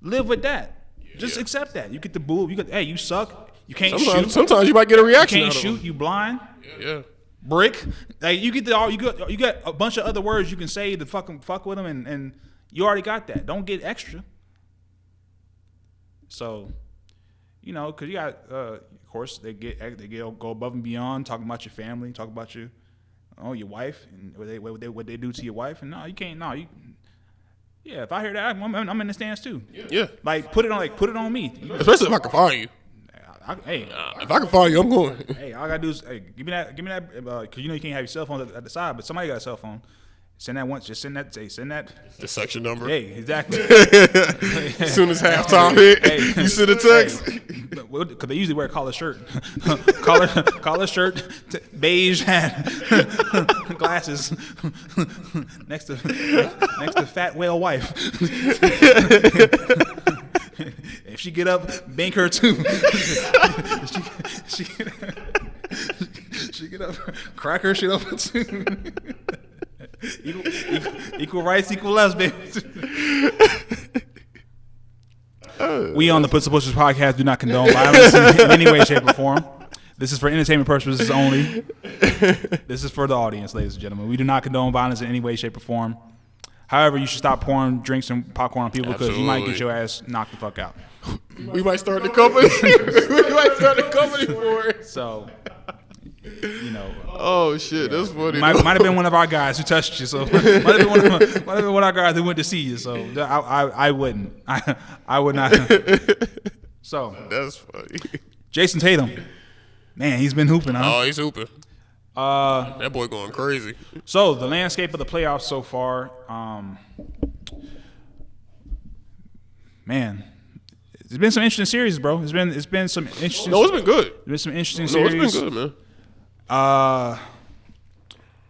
Live with that. Just accept that. You get the boo. Hey, you suck. You can't shoot. Sometimes you might get a reaction. You can't shoot. You blind. Yeah. Brick. Like you get a bunch of other words you can say to fuck with them, and you already got that. Don't get extra. So, because you got, of course, they go above and beyond, talking about your family, talk about your wife, and what they do to your wife, and no, you can't. No, you. Yeah, if I hear that, I'm in the stands too. Yeah. Like put it on me. Especially if I can fire you. If I can fire you, I'm going. Hey, all I gotta do is give me that, because you can't have your cell phone at the side, but somebody got a cell phone. Send that once. Just send that. The section number. Hey, exactly. As soon as halftime hit, you send a text. Because they usually wear a collar shirt, collar shirt, beige hat, glasses, next to fat whale wife. If she get up, bank her too. she get up, crack her shit open too. Equal rights, equal lefts, baby. We on the Pencil Pushers podcast do not condone violence in any way, shape, or form. This is for entertainment purposes only. This is for the audience, ladies and gentlemen. We do not condone violence in any way, shape, or form. However, you should stop pouring drinks and popcorn on people because you might get your ass knocked the fuck out. We might start the company. We might start the company for it. So, you know. Oh shit, that's funny. Might have been one of our guys who touched you. So might have been one of our guys who went to see you. So I wouldn't. I would not. So that's funny. Jason Tatum, man, he's been hooping. Huh? Oh, he's hooping. That boy going crazy. So the landscape of the playoffs so far, man. It's been some interesting series, bro. It's been some interesting. No, it's been good. It's been some interesting series. No, it's been good, man.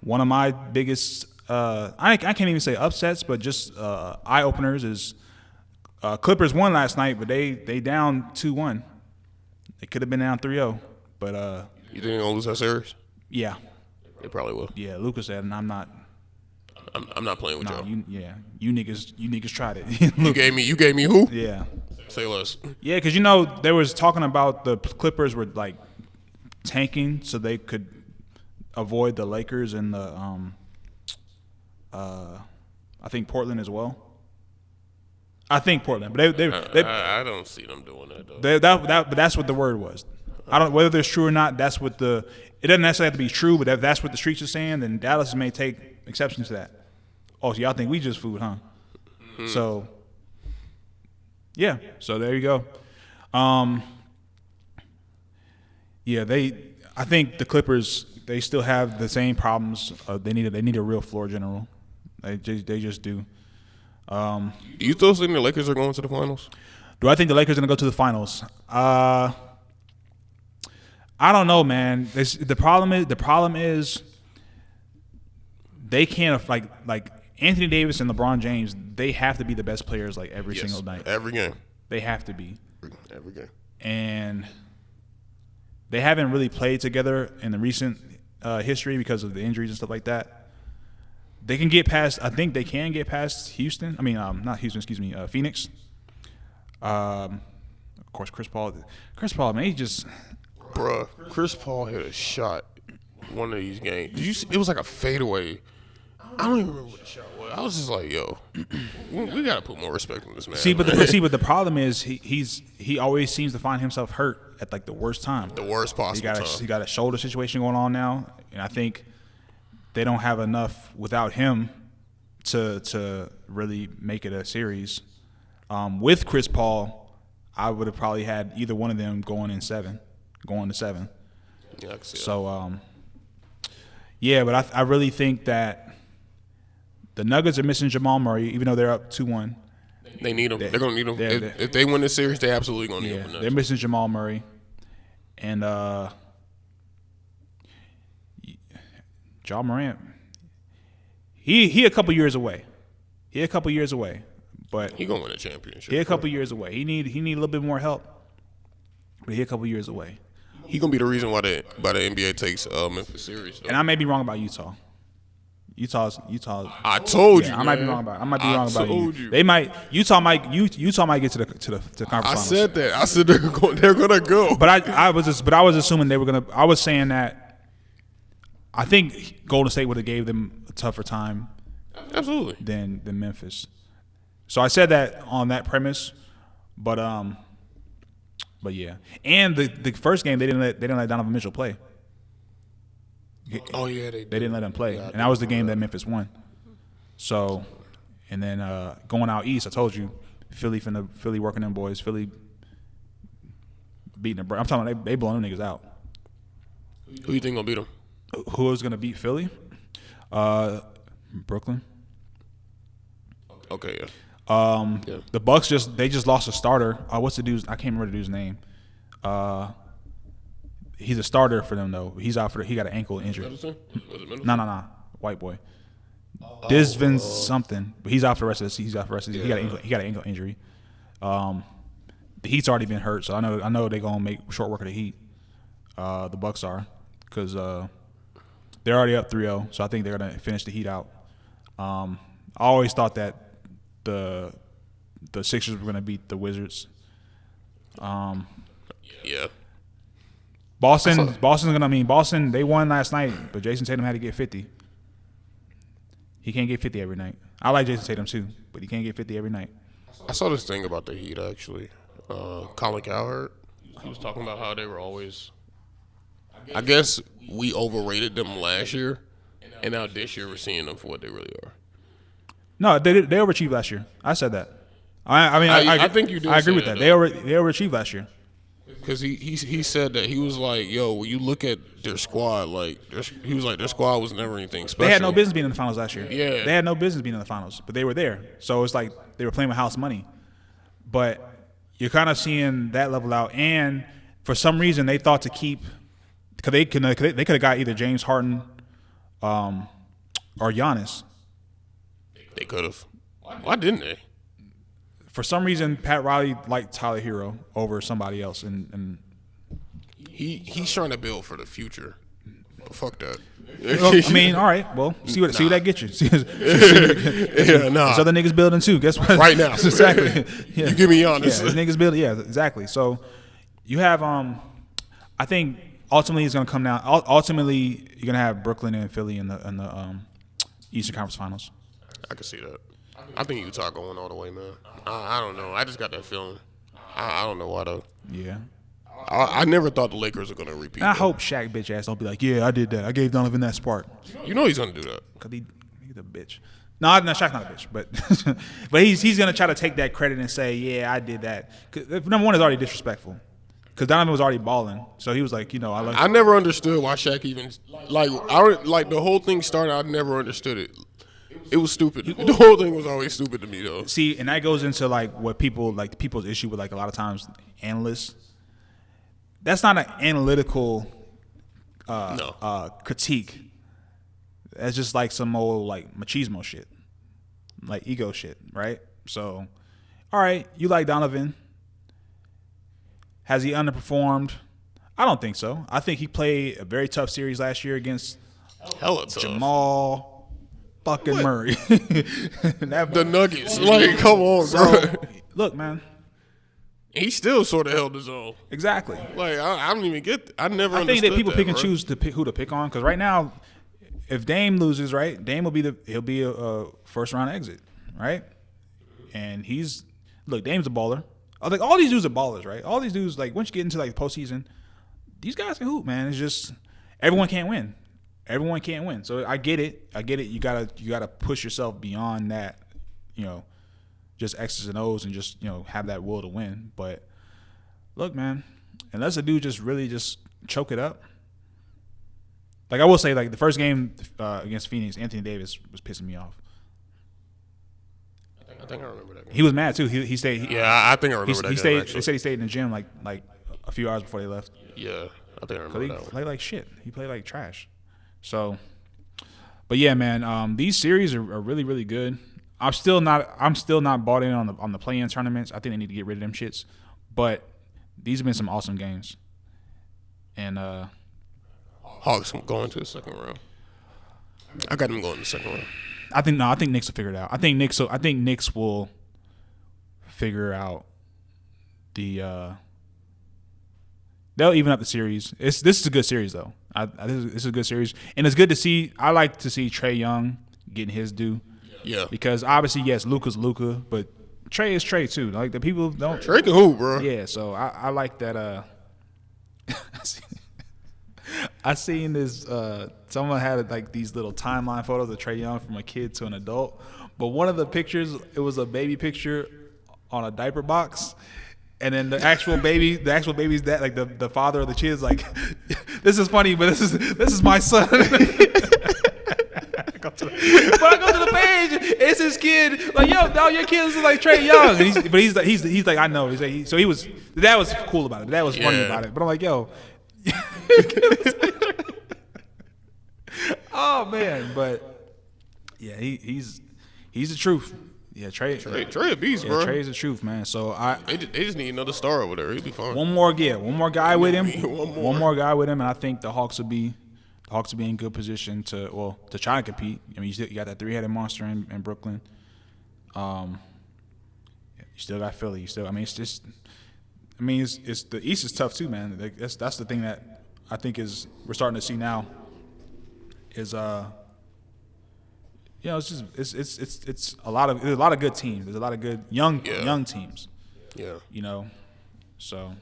One of my biggest, I can't even say upsets, but just eye openers is Clippers won last night, but they down 2-1. They could have been down 3-0, but you think they're gonna lose that series? Yeah, they probably will. Yeah, Lucas said, and I'm not playing with y'all. You niggas tried it. you gave me who? Yeah. Say less. Yeah, because they was talking about the Clippers were like tanking so they could avoid the Lakers and the I think Portland as well. I think Portland, but I don't see them doing that though. But that's what the word was. I don't whether it's true or not. That's what it doesn't necessarily have to be true, but if that's what the streets are saying, then Dallas may take exception to that. Oh, so y'all think we just food, huh? Mm-hmm. So. Yeah, so there you go. I think the Clippers, they still have the same problems. They need a real floor general. They just do. Do you still think the Lakers are going to the finals? Do I think the Lakers are going to go to the finals? I don't know, man. The problem is they can't like Anthony Davis and LeBron James, they have to be the best players like every single night. Every game. They have to be. Every game. And they haven't really played together in the recent history because of the injuries and stuff like that. They can get past, I think they can get past Houston. I mean, not Houston, excuse me, Phoenix. Of course, Chris Paul, man, he just. Bruh, Chris Paul hit a shot one of these games. Did you see? It was like a fadeaway. I don't even remember what the shot was. I was just like, yo, we got to put more respect on this man. But the problem is he always seems to find himself hurt at like the worst time. The worst possible time. He got a shoulder situation going on now, and I think they don't have enough without him to really make it a series. With Chris Paul, I would have probably had either one of them going to 7. Yeah, I can see so, yeah, but I really think that the Nuggets are missing Jamal Murray, even though they're up 2-1. They need him. They're going to need him. If they win this series, they absolutely going to need him. They're missing Jamal Murray. And Ja Morant, he a couple years away. But he gonna win a championship. He a couple years away. He need a little bit more help. But he a couple years away. He gonna be the reason why the NBA takes Memphis series. Though. And I may be wrong about Utah. Utah's. I told you. I might be wrong about you. They might. Utah might get to the conference finals. I said that. I said they're gonna go. But I was assuming they were gonna. I was saying that. I think Golden State would have gave them a tougher time. Absolutely. Than Memphis. So I said that on that premise, but yeah. And the first game they didn't let Donovan Mitchell play. Oh yeah, they didn't let him play, and that was the game that Memphis won. So, and then going out east, I told you, Philly working them boys, Philly beating them. I'm talking about they blowing them niggas out. Who you think gonna beat them? Who is gonna beat Philly? Brooklyn. Okay, yeah. The Bucks just lost a starter. What's the dude's? I can't remember the dude's name. He's a starter for them though. He's out he got an ankle injury. No. White boy. Disvin something. But he's out for the rest of the season. He got an ankle injury. The Heat's already been hurt, so I know they're gonna make short work of the Heat. The Bucks are, because they're already up 3-0, so I think they're gonna finish the Heat out. I always thought that the Sixers were gonna beat the Wizards. Yeah. Boston, they won last night, but Jason Tatum had to get 50. He can't get 50 every night. I like Jason Tatum too, but he can't get 50 every night. I saw this thing about the Heat actually. Colin Cowherd, he was talking about how they were always I guess we overrated them last year, and now this year we're seeing them for what they really are. No, they overachieved last year. I said that. I think you did. I agree with that. They overachieved last year. Because he said that he was like, yo, when you look at their squad, like he was like their squad was never anything special. They had no business being in the finals last year. Yeah, they had no business being in the finals, but they were there. So it's like they were playing with house money. But you're kind of seeing that level out, and for some reason they thought to keep because they could have got either James Harden, or Giannis. They could have. Why didn't they? For some reason, Pat Riley liked Tyler Hero over somebody else, and he's trying to build for the future. But fuck that. I mean, all right. Well, see what that gets you. There's other niggas building too. Guess what? Right now, exactly. Yeah. You give me honest. Yeah, niggas building. Yeah, exactly. So you have I think ultimately it's gonna come down. Ultimately, you're gonna have Brooklyn and Philly in the Eastern Conference Finals. I can see that. I think Utah going all the way, man. I don't know. I just got that feeling. I don't know why though. Yeah. I never thought the Lakers were gonna repeat. I hope Shaq bitch ass don't be like, yeah, I did that. I gave Donovan that spark. You know he's gonna do that. Cause he's a bitch. No, Shaq's not a bitch, but he's gonna try to take that credit and say, yeah, I did that. Number one is already disrespectful. Because Donovan was already balling, so he was like, I never understood why Shaq even like the whole thing started. I never understood it. It was stupid. The whole thing was always stupid to me, though. See, and that goes into like what people's issue with like a lot of times analysts. That's not an analytical critique. That's just like some old like machismo shit, like ego shit, right? So, all right, you like Donovan. Has he underperformed? I don't think so. I think he played a very tough series last year against Jamal fucking Murray. The Nuggets. Like, come on, bro. Look, man. He still sort of held his own. Exactly. Like, I don't even get I never I think that people pick and choose who to pick on. Because right now, if Dame loses, right, Dame will be a first-round exit, right? And Dame's a baller. Like, all these dudes are ballers, right? All these dudes, like, once you get into, like, the postseason, these guys can hoop, man. It's just everyone can't win. Everyone can't win. So I get it. You gotta push yourself beyond that, just X's and O's and just, have that will to win. But look, man, unless a dude just really just choke it up. Like, I will say, like, the first game against Phoenix, Anthony Davis was pissing me off. I think I remember that game. He was mad too. He stayed. I think I remember that game. They said he stayed in the gym like a few hours before they left. Yeah, I think I remember that. He played like shit. He played like trash. So, but yeah, man, these series are really, really good. I'm still not bought in on the play-in tournaments. I think they need to get rid of them shits. But these have been some awesome games. And Hawks going to the second round. I got them going to the second round. I think Knicks will figure it out. I think Knicks will figure out the. They'll even up the series. This is a good series though. This is a good series, and it's good to see. I like to see Trae Young getting his due. Yeah. Because obviously, yes, Luka's Luka, but Trae is Trae too. Like the people don't. Trae can hoop, bro. Yeah, so I like that. I seen this. Someone had like these little timeline photos of Trae Young from a kid to an adult, but one of the pictures, it was a baby picture on a diaper box, and then the actual baby's dad, like the father of the kid, is like, "This is funny, but this is my son." But I go to the page, it's his kid. Like, yo, dog, your kid is like Trae Young, and he's like, I know. He's like, the dad was cool about it. The dad was funny about it, but I'm like, yo. Oh man, but yeah, he's the truth. Yeah, Trae a beast, bro. Trae's the truth, man. So they just need another star over there. He'll be fine. One more guy with him. One more guy with him, and I think the Hawks will be in good position to try and compete. I mean, you got that three-headed monster in Brooklyn. You still got Philly. It's the East is tough too, man. That's the thing that I think we're starting to see now. Is it's a lot of good teams. There's a lot of good young teams. Yeah. So.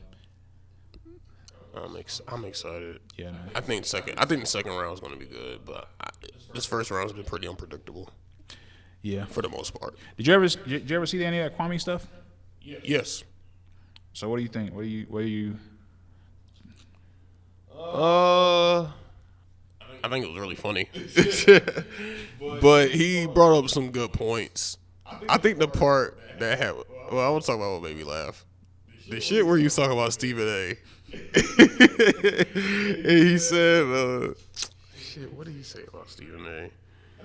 I'm excited. Yeah, man. I think the second round is going to be good, but this first round has been pretty unpredictable. Yeah, for the most part. Did you ever see any of that Kwame stuff? Yes. So what do you think? What do you? I think it was really funny, but he brought up some good points. I think the part that had, well, I want to talk about what made me laugh. The shit where you talk about Stephen A. And he said, shit, what did he say about Stephen A?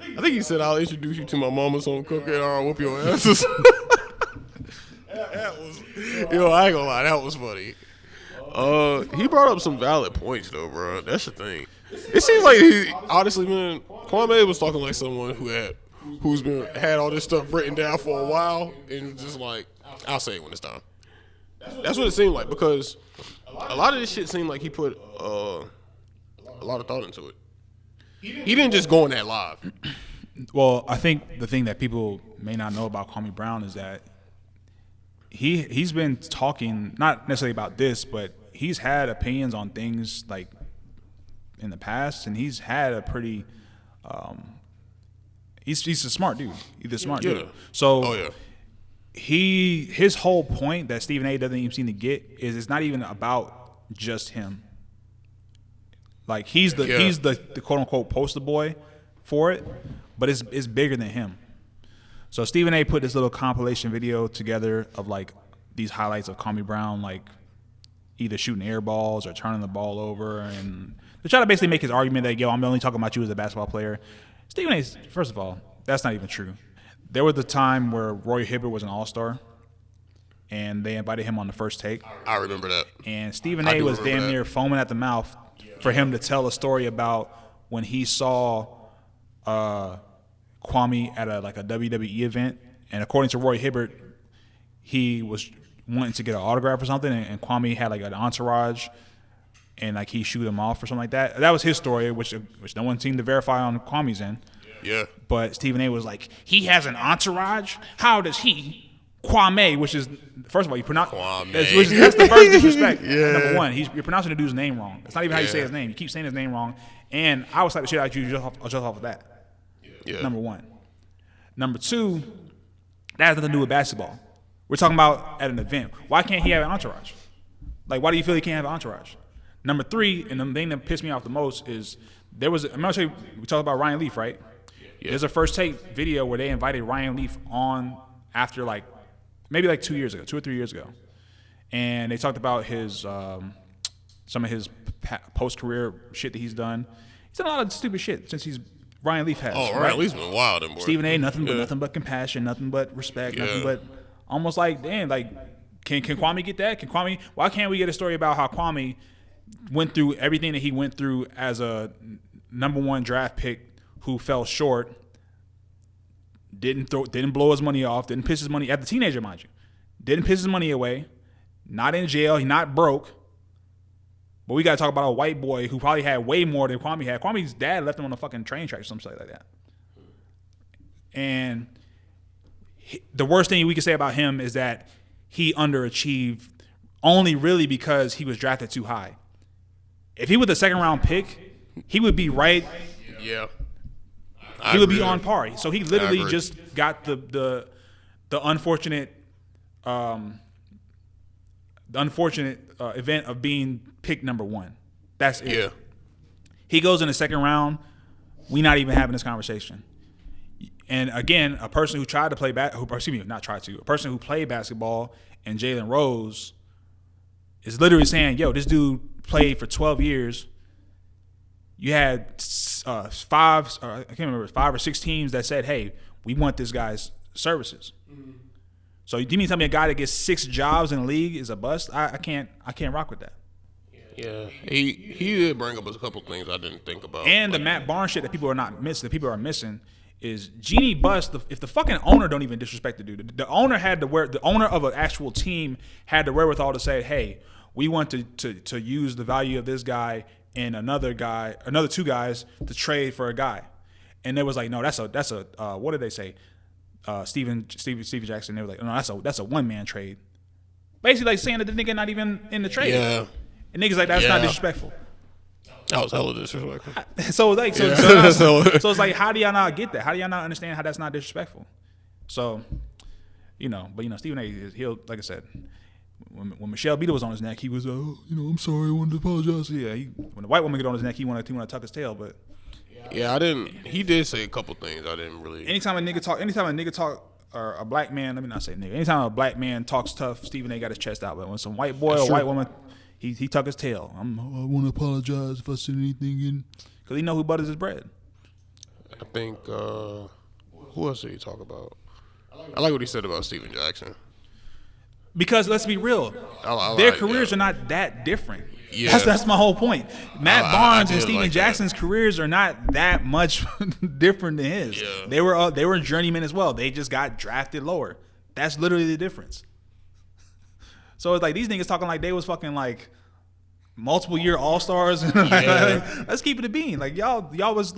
I think he said, I'll introduce you to my mama's home cooking, or I'll whoop your asses. That was, I ain't gonna lie, that was funny. He brought up some valid points though, bro. That's the thing. It seems like he, honestly, man, Kwame was talking like someone who's had all this stuff written down for a while, and just like, I'll say it when it's time. That's what it seemed like, because a lot of this shit seemed like he put a lot of thought into it. He didn't just go on that live. Well, I think the thing that people may not know about Kwame Brown is that he's been talking, not necessarily about this, but he's had opinions on things like in the past, and he's had a pretty he's a smart dude. He's a smart dude. So his whole point that Stephen A. doesn't even seem to get is it's not even about just him. Like he's the quote unquote poster boy for it, but it's bigger than him. So Stephen A. put this little compilation video together of like these highlights of Kwame Brown, like either shooting air balls or turning the ball over, and they try to basically make his argument that, yo, I'm only talking about you as a basketball player. Stephen A., first of all, that's not even true. There was a time where Roy Hibbert was an all-star, and they invited him on the first take. I remember that. And Stephen A. was damn near foaming at the mouth for him to tell a story about when he saw Kwame at a WWE event, and according to Roy Hibbert, he was wanting to get an autograph or something, and Kwame had like an entourage, and like he shoot him off or something like that. That was his story, which no one seemed to verify on Kwame's end. Yeah. But Stephen A. was like, he has an entourage? How does he? Kwame, which is, first of all, you pronounce that's the first disrespect. Yeah. Number one, you're pronouncing the dude's name wrong. It's not even how you say his name. You keep saying his name wrong, and I would slap the shit out of you just off of that. Yeah. Number one. Number two, that has nothing to do with basketball. We're talking about at an event. Why can't he have an entourage? Like, why do you feel he can't have an entourage? Number three, and the thing that pissed me off the most is I'm going to tell you, we talked about Ryan Leaf, right? Yeah. There's a first take video where they invited Ryan Leaf on after maybe 2 years ago, 2 or 3 years ago. And they talked about his some of his post-career shit that he's done. He's done a lot of stupid shit since Ryan Leaf has. Oh, Ryan Leaf's been wild. Stephen A. Nothing but compassion, nothing but respect, nothing but almost like, damn, like, can Kwame get that? Why can't we get a story about how Kwame went through everything that he went through as a number one draft pick who fell short, didn't blow his money off, didn't piss his money at the teenager, mind you, didn't piss his money away, not in jail, he's not broke. But we got to talk about a white boy who probably had way more than Kwame had. Kwame's dad left him on a fucking train track or something like that. And the worst thing we can say about him is that he underachieved only really because he was drafted too high. If he was a second round pick, he would be right. Yeah. He would be on par. So he literally just got the unfortunate event of being picked number one. That's it. Yeah. He goes in the second round. We not even having this conversation. And again, a person who tried to play a person who played basketball and Jalen Rose is literally saying, yo, this dude played for 12 years. You had five or six teams that said, hey, we want this guy's services. Mm-hmm. So you mean tell me a guy that gets 6 jobs in the league is a bust? I can't rock with that. Yeah, he did bring up a couple things I didn't think about. And the Matt Barnes shit that people are missing is Genie bust. If the fucking owner don't even disrespect the dude, the owner of an actual team had the wherewithal to say, hey, we want to use the value of this guy and another 2 guys to trade for a guy, and they was like, no, that's a what did they say? Steven Jackson. They were like, no, that's a one man trade. Basically, like saying that the nigga not even in the trade. Yeah. And niggas like, that's not disrespectful. That was hella disrespectful. So like, so it's like, how do y'all not get that? How do y'all not understand how that's not disrespectful? So, but Stephen A. He'll, like I said, when Michelle Beater was on his neck, he was, I'm sorry, I wanted to apologize. Yeah, when the white woman get on his neck, he wanted to tuck his tail, but. Yeah, I didn't. He did say a couple things I didn't really. Anytime a nigga talk, or a black man, let me not say nigga. Anytime a black man talks tough, Stephen A. got his chest out. But when some white boy or white woman, he tuck his tail. I want to apologize if I said anything in, because he know who butters his bread. I think who else did he talk about? I like what he said about Steven Jackson. Because let's be real, their careers are not that different. Yeah. That's my whole point. Matt Barnes and Steven Jackson's careers are not that much different than his. Yeah. They were journeymen as well. They just got drafted lower. That's literally the difference. So it's like these niggas talking like they was fucking like multiple year all-stars. Let's keep it a bean. Like y'all was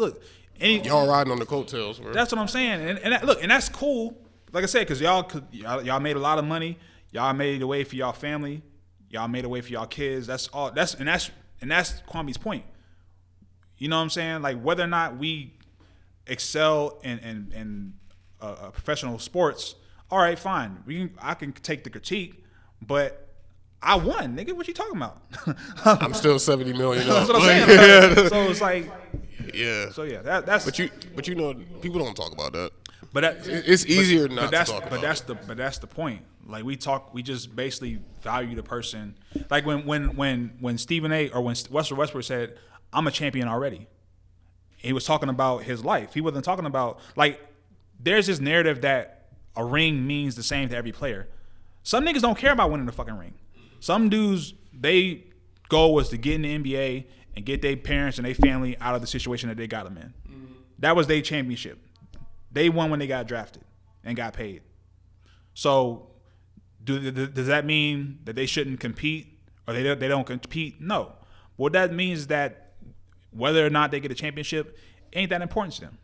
y'all riding on the coattails, bro. That's what I'm saying. And that's cool. Like I said, because y'all made a lot of money. Y'all made a way for y'all family. Y'all made a way for y'all kids. That's all. That's Kwame's point. You know what I'm saying? Like whether or not we excel in professional sports, all right, fine. I can take the critique, but I won, nigga. What you talking about? I'm still $70 million. That's what I'm saying. So it's like, yeah. So yeah, that's. But people don't talk about that. But it's easier not to talk about. But that's the point. Like we just basically value the person. Like when Stephen A. or when Russell Westbrook said, "I'm a champion already," he was talking about his life. He wasn't talking about like there's this narrative that a ring means the same to every player. Some niggas don't care about winning the fucking ring. Some dudes, they goal was to get in the NBA and get their parents and their family out of the situation that they got them in. Mm-hmm. That was their championship. They won when they got drafted and got paid. So does that mean that they shouldn't compete or they don't compete? No. What that means is that whether or not they get a championship ain't that important to them.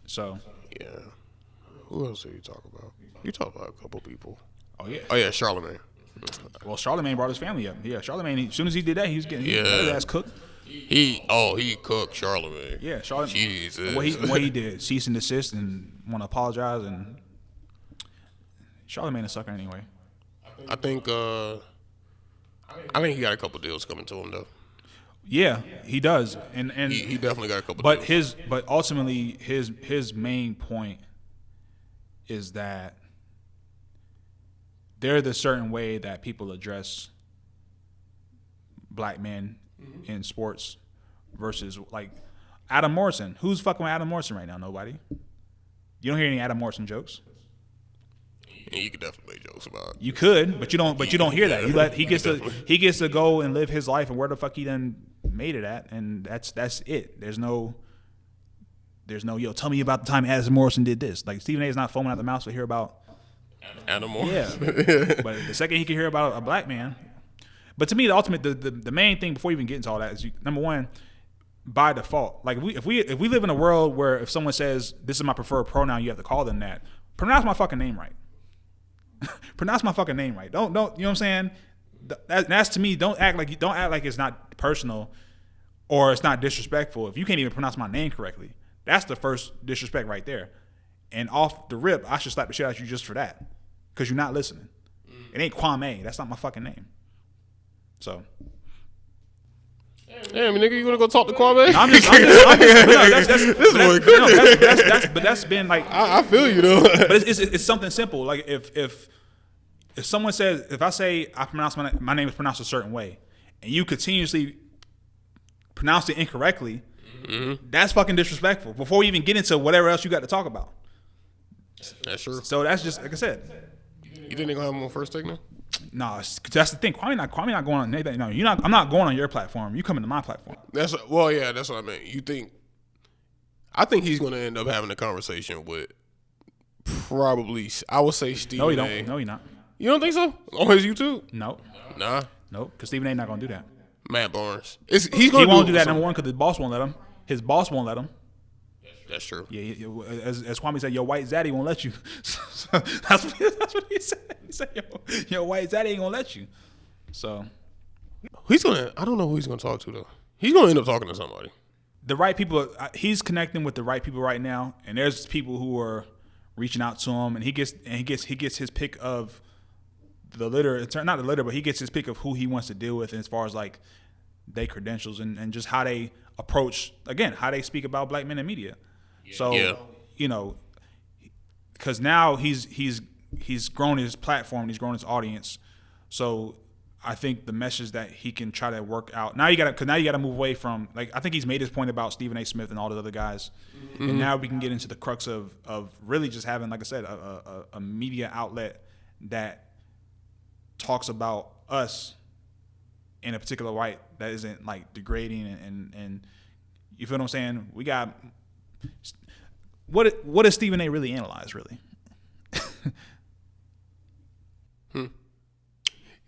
So. Yeah. Who else did you talk about? You talked about a couple people. Oh, yeah. Oh, yeah, Charlamagne. Well, Charlamagne brought his family up. Yeah, Charlamagne, as soon as he did that, he was getting his ass cooked. He cooked Charlamagne. Yeah, Charlamagne. Jesus. What he did, cease and desist and want to apologize. And Charlamagne a sucker anyway. I think he got a couple deals coming to him, though. Yeah, he does. And he definitely got a couple deals. But ultimately, his main point is that there's a certain way that people address black men in sports versus like Adam Morrison. Who's fucking with Adam Morrison right now? Nobody. You don't hear any Adam Morrison jokes. Yeah, you could definitely make jokes about it. You could, but you don't. But you don't hear that. He gets to go and live his life and where the fuck he done made it at, and that's it. There's no yo. Tell me about the time Adam Morrison did this. Like Stephen A. is not foaming at the mouth to hear about Adam Morrison. Yeah, but the second he can hear about a black man. But to me, the ultimate, the main thing before you even get into all that is number one, by default. Like if we live in a world where if someone says this is my preferred pronoun, you have to call them that. Pronounce my fucking name right. Pronounce my fucking name right. Don't you know what I'm saying? That's to me. Don't act like it's not personal or it's not disrespectful. If you can't even pronounce my name correctly, that's the first disrespect right there. And off the rip, I should slap the shit out of you just for that, because you're not listening. It ain't Kwame. That's not my fucking name. So. Damn, nigga, you wanna go talk to Kwame? But that's been like. I feel you though. But it's something simple. Like if someone says, if I say I pronounce my name is pronounced a certain way, and you continuously pronounce it incorrectly, that's fucking disrespectful. Before we even get into whatever else you got to talk about. That's true. So that's just like I said. You think they're gonna have him on First Take now? No, that's the thing. Kwame not going on. No, you're not. I'm not going on your platform. You coming to my platform. That's what I meant. You think? I think he's gonna end up having a conversation with probably. I would say Stephen A. No, he don't. No, he not. You don't think so? On his YouTube? No. Nah. Nope. Because Stephen A. not gonna do that. Matt Barnes. He won't do that. Number one, because his boss won't let him. His boss won't let him. That's true. Yeah, as Kwame said, your white zaddy won't let you. That's what he said. He said, your white zaddy ain't gonna let you. So I don't know who he's gonna talk to though. He's gonna end up talking to somebody. The right people. He's connecting with the right people right now, and there's people who are reaching out to him, and he gets his pick of the litter. Not the litter, but he gets his pick of who he wants to deal with, as far as like their credentials and just how they approach, again, how they speak about black men in media. So you know, because now he's grown his platform, he's grown his audience. So I think the message that he can try to work out now, you gotta move away from, like, I think he's made his point about Stephen A. Smith and all the other guys, and now we can get into the crux of really just having, like I said, a media outlet that talks about us in a particular light that isn't like degrading and you feel what I'm saying? We got what does Stephen A. really analyze really?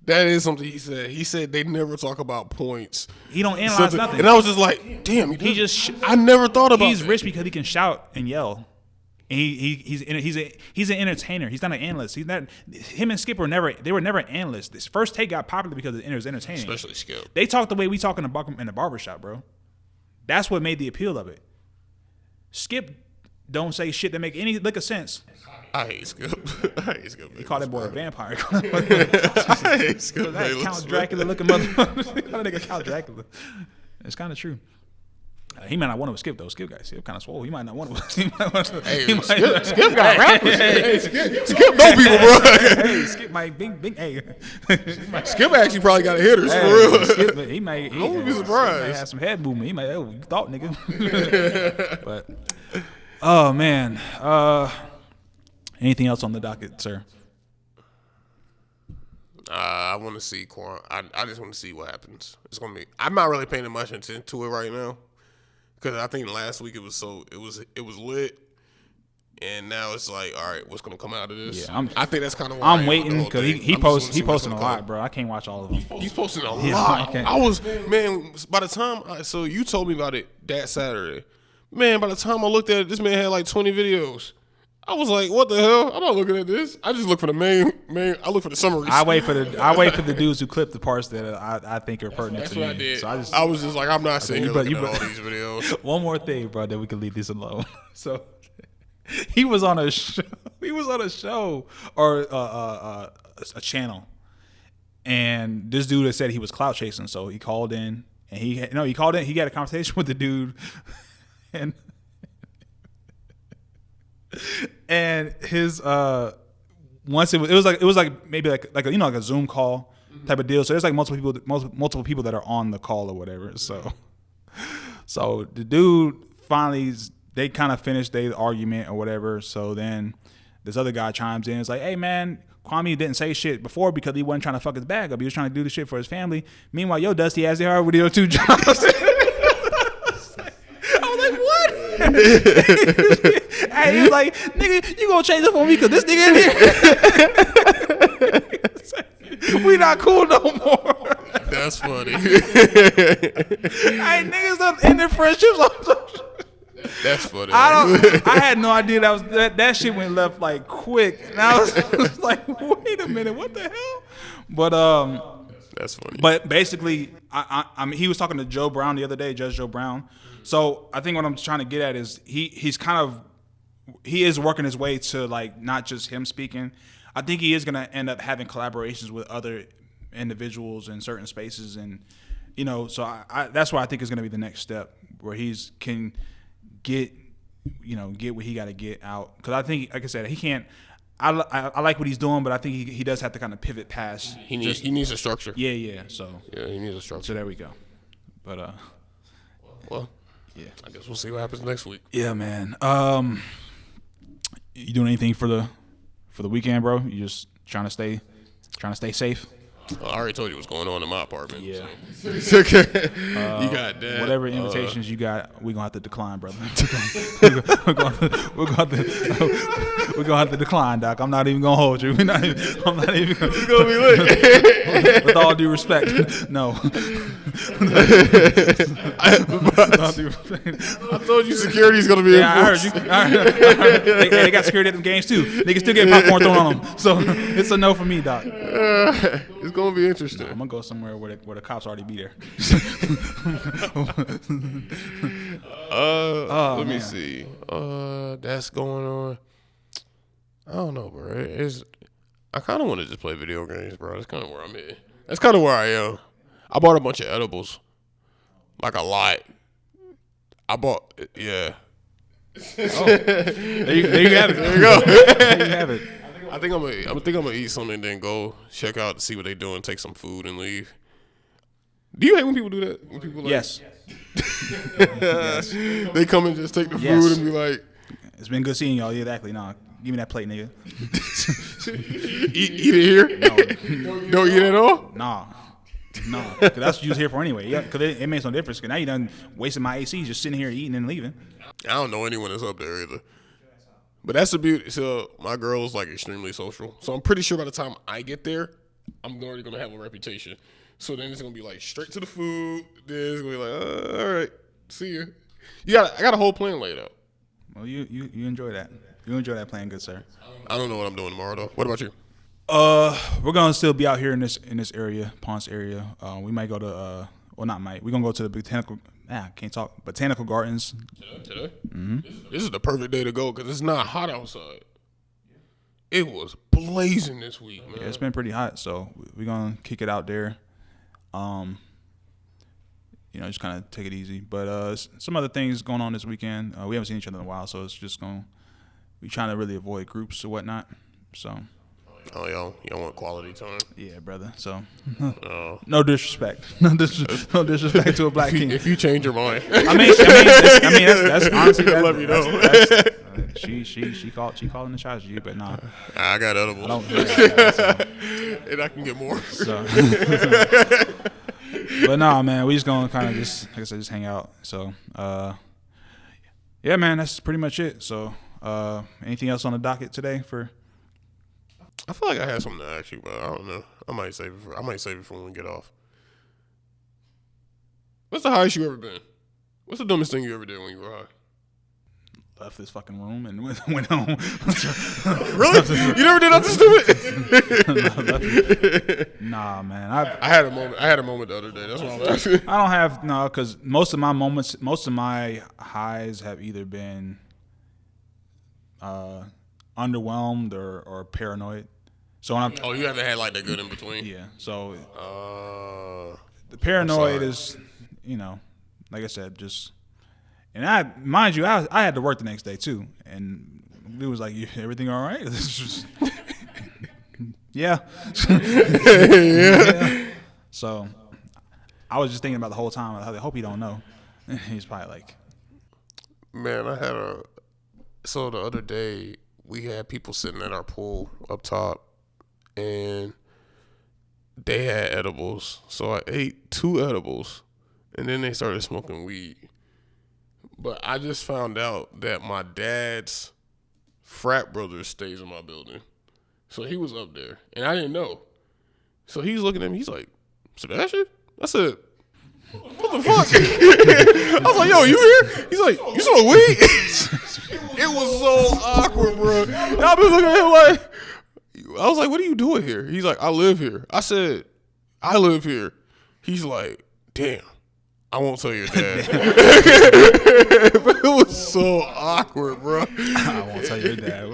That is something he said. He said they never talk about points. He don't analyze nothing. And I was just like, damn. I never thought about. He's rich because he can shout and yell. And he's an entertainer. He's not an analyst. He's not. Him and Skip were never analysts. This First Take got popular because it was entertaining. Especially Skip. They talk the way we talk in the barbershop, bro. That's what made the appeal of it. Skip don't say shit that make any lick of sense. I hate Skip. He called that boy a vampire. I hate Skip. That Count Dracula looking motherfucker. That nigga Count Dracula. It's kind of true. He might not want to Skip though. Skip kind of swole. He might not want to. Skip got rappers. Hey, Skip know people, bro. Hey, Skip might big. Hey, Skip actually probably got a hitters for real. Skip, he might. I wouldn't be surprised. He might have some head movement. He might. Oh, you thought, nigga. But oh man. Anything else on the docket, sir? I want to see Kwame. I just want to see what happens. It's gonna be. I'm not really paying much attention to it right now because I think last week it was lit, and now it's like, all right, what's gonna come out of this? Yeah, I think that's kind of why I'm waiting because he posting a lot, bro. I can't watch all of them. He's posting a lot. I was by the time so you told me about it that Saturday, man. By the time I looked at it, this man had like 20 videos. I was like, "What the hell? I'm not looking at this. I just look for the main. I look for the summaries. I wait for the dudes who clip the parts that I think are pertinent That's to what me. I did. So I was just like, I'm not sitting here looking at all these videos. One more thing, bro, that we can leave this alone. So he was on a show. He was on a show or a channel, and this dude had said he was clout chasing. So he called in, and he called in. He had a conversation with the dude, and his once it was like maybe like a Zoom call type of deal. So there's like multiple people that are on the call or whatever. So the dude finally, they kind of finished their argument or whatever. So then this other guy chimes in. It's like, hey man, Kwame didn't say shit before because he wasn't trying to fuck his bag up. He was trying to do the shit for his family. Meanwhile, yo dusty ass, they already with your 2 jobs. Hey, he was like, nigga, you gonna change it for me because this nigga in here. We not cool no more. That's funny. Hey, niggas up in their friendships. That's funny. I had no idea that shit went left like quick. And I was like, wait a minute, what the hell? But that's funny. But basically, I mean, he was talking to Joe Brown the other day, Judge Joe Brown. So I think what I'm trying to get at is he is working his way to like not just him speaking. I think he is gonna end up having collaborations with other individuals in certain spaces, and so I that's why I think is gonna be the next step where he's can get what he got to get out. Because I think, like I said, he can't. I like what he's doing, but I think he does have to kind of pivot past. He needs a structure. Yeah. So he needs a structure. So there we go. But well. Yeah, I guess we'll see what happens next week. Yeah, man. You doing anything for the weekend, bro? You just trying to stay safe? I already told you what's going on in my apartment. Yeah. So. You got that. Whatever invitations you got, we're gonna have to decline, brother. we're gonna have to decline, Doc. I'm not even gonna hold you. I'm not even gonna be lit. With all due respect, no. I told you security's gonna be enforced. I heard you. They got security at them games too. They can still get popcorn thrown on them. So it's a no for me, Doc. It's gonna be interesting. I'm gonna go somewhere where the cops already be there. Let me see. That's going on. I don't know, bro. I kind of want to just play video games, bro. That's kind of where I'm at. That's kind of where I am. I bought a bunch of edibles, like a lot. Yeah. There you have it. There you go. There you have it. I think I'm gonna eat something and then go check out to see what they doing, take some food and leave. Do you hate when people do that? When people Yes. yes. They come and just take the food and be like, "It's been good seeing y'all." Yeah, exactly. Nah, give me that plate, nigga. eat it here? No. Don't eat it at all? Nah. Cause that's what you was here for anyway. Yeah, cause it makes no difference. Cause now you done wasting my AC just sitting here eating and leaving. I don't know anyone that's up there either. But that's the beauty. So my girl is like extremely social. So I'm pretty sure by the time I get there, I'm already gonna have a reputation. So then it's gonna be like straight to the food. Then it's gonna be like, all right, see you. I got a whole plan laid out. Well, you enjoy that. You enjoy that plan, good sir. I don't know what I'm doing tomorrow though. What about you? We're gonna still be out here in this area, Ponce area. We might go to we're gonna go to the botanical gardens. Today? Mm-hmm. This is the perfect day to go because it's not hot outside. It was blazing this week, man. Yeah, it's been pretty hot, so we're gonna kick it out there. Just kind of take it easy. But some other things going on this weekend. We haven't seen each other in a while, so it's just gonna be trying to really avoid groups or whatnot. So. Oh, y'all want quality time? Yeah, brother. So, no disrespect, no disrespect to a black king. If you change your mind, I mean, that's honestly. Let me know. She calling the shots, G, but nah. I got edibles, and I can get more. So. But nah, man, we just gonna kind of just, like I said, just hang out. So, yeah, man, that's pretty much it. So, anything else on the docket today for? I feel like I had something to ask you, but I don't know. I might save it for when we get off. What's the highest you ever been? What's the dumbest thing you ever did when you were high? Left this fucking room and went home. Really? You never did nothing stupid? Nah, man. I had a moment the other day. That's what I'm asking. I don't have because most of my highs have either been underwhelmed or paranoid. So when you haven't had like the good in between? Yeah. So the paranoid is, like I said, just, and I had to work the next day too, and it was like, everything all right? Yeah. Yeah. So I was just thinking about the whole time. I hope he don't know. He's probably like, man, so the other day we had people sitting at our pool up top, and they had edibles. So I ate 2 edibles, and then they started smoking weed. But I just found out that my dad's frat brother stays in my building. So he was up there, and I didn't know. So he's looking at me. He's like, Sebastian? I said, what the fuck? I was like, yo, you here? He's like, you smoke weed? It was so awkward, bro. And I've been looking at him like, I was like, what are you doing here? He's like, I live here. I said, I live here. He's like, damn, I won't tell your dad. But it was so awkward, bro. I won't tell your dad.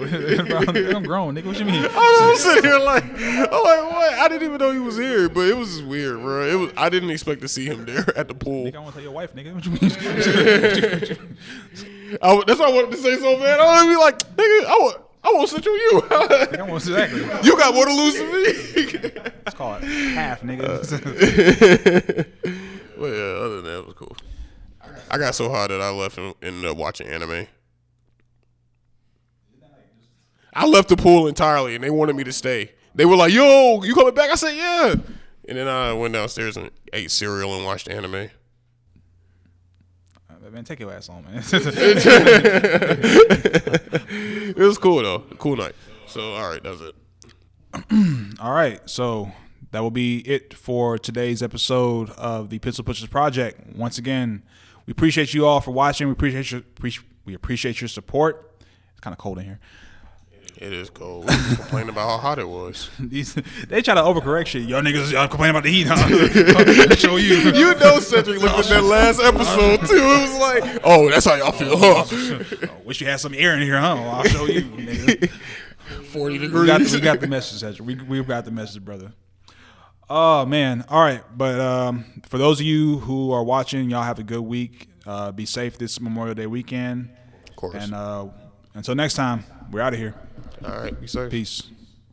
I'm grown, nigga. What you mean? I'm sitting here like, what? I didn't even know he was here, but it was just weird, bro. I didn't expect to see him there at the pool. Nigga, I won't tell your wife, nigga. What you mean? That's what I wanted to say so bad. I want to be like, nigga, I won't sit on you. Exactly. You got more to lose than me. Let's call it half, nigga. Well, yeah, other than that, it was cool. I got so high that I left and ended up watching anime. I left the pool entirely, and they wanted me to stay. They were like, yo, you coming back? I said, yeah. And then I went downstairs and ate cereal and watched anime. Man, take your ass on, man. It was cool, though. Cool night. So, all right, that's it. All right, so that will be it for today's episode of the Pencil Pushers Project. Once again, we appreciate you all for watching. We appreciate your support. It's kind of cold in here. It is cold. We was complaining about how hot it was. They try to overcorrect shit. Y'all niggas, y'all complaining about the heat, huh? I'll show you. You know Cedric looked at that last episode, too. It was like, oh, that's how y'all feel, huh? Wish you had some air in here, huh? Well, I'll show you, nigga. 40 degrees. We got the message, Cedric. We got the message, brother. Oh, man. All right. But for those of you who are watching, y'all have a good week. Be safe this Memorial Day weekend. Of course. And until next time, we're out of here. All right. Be safe. Peace.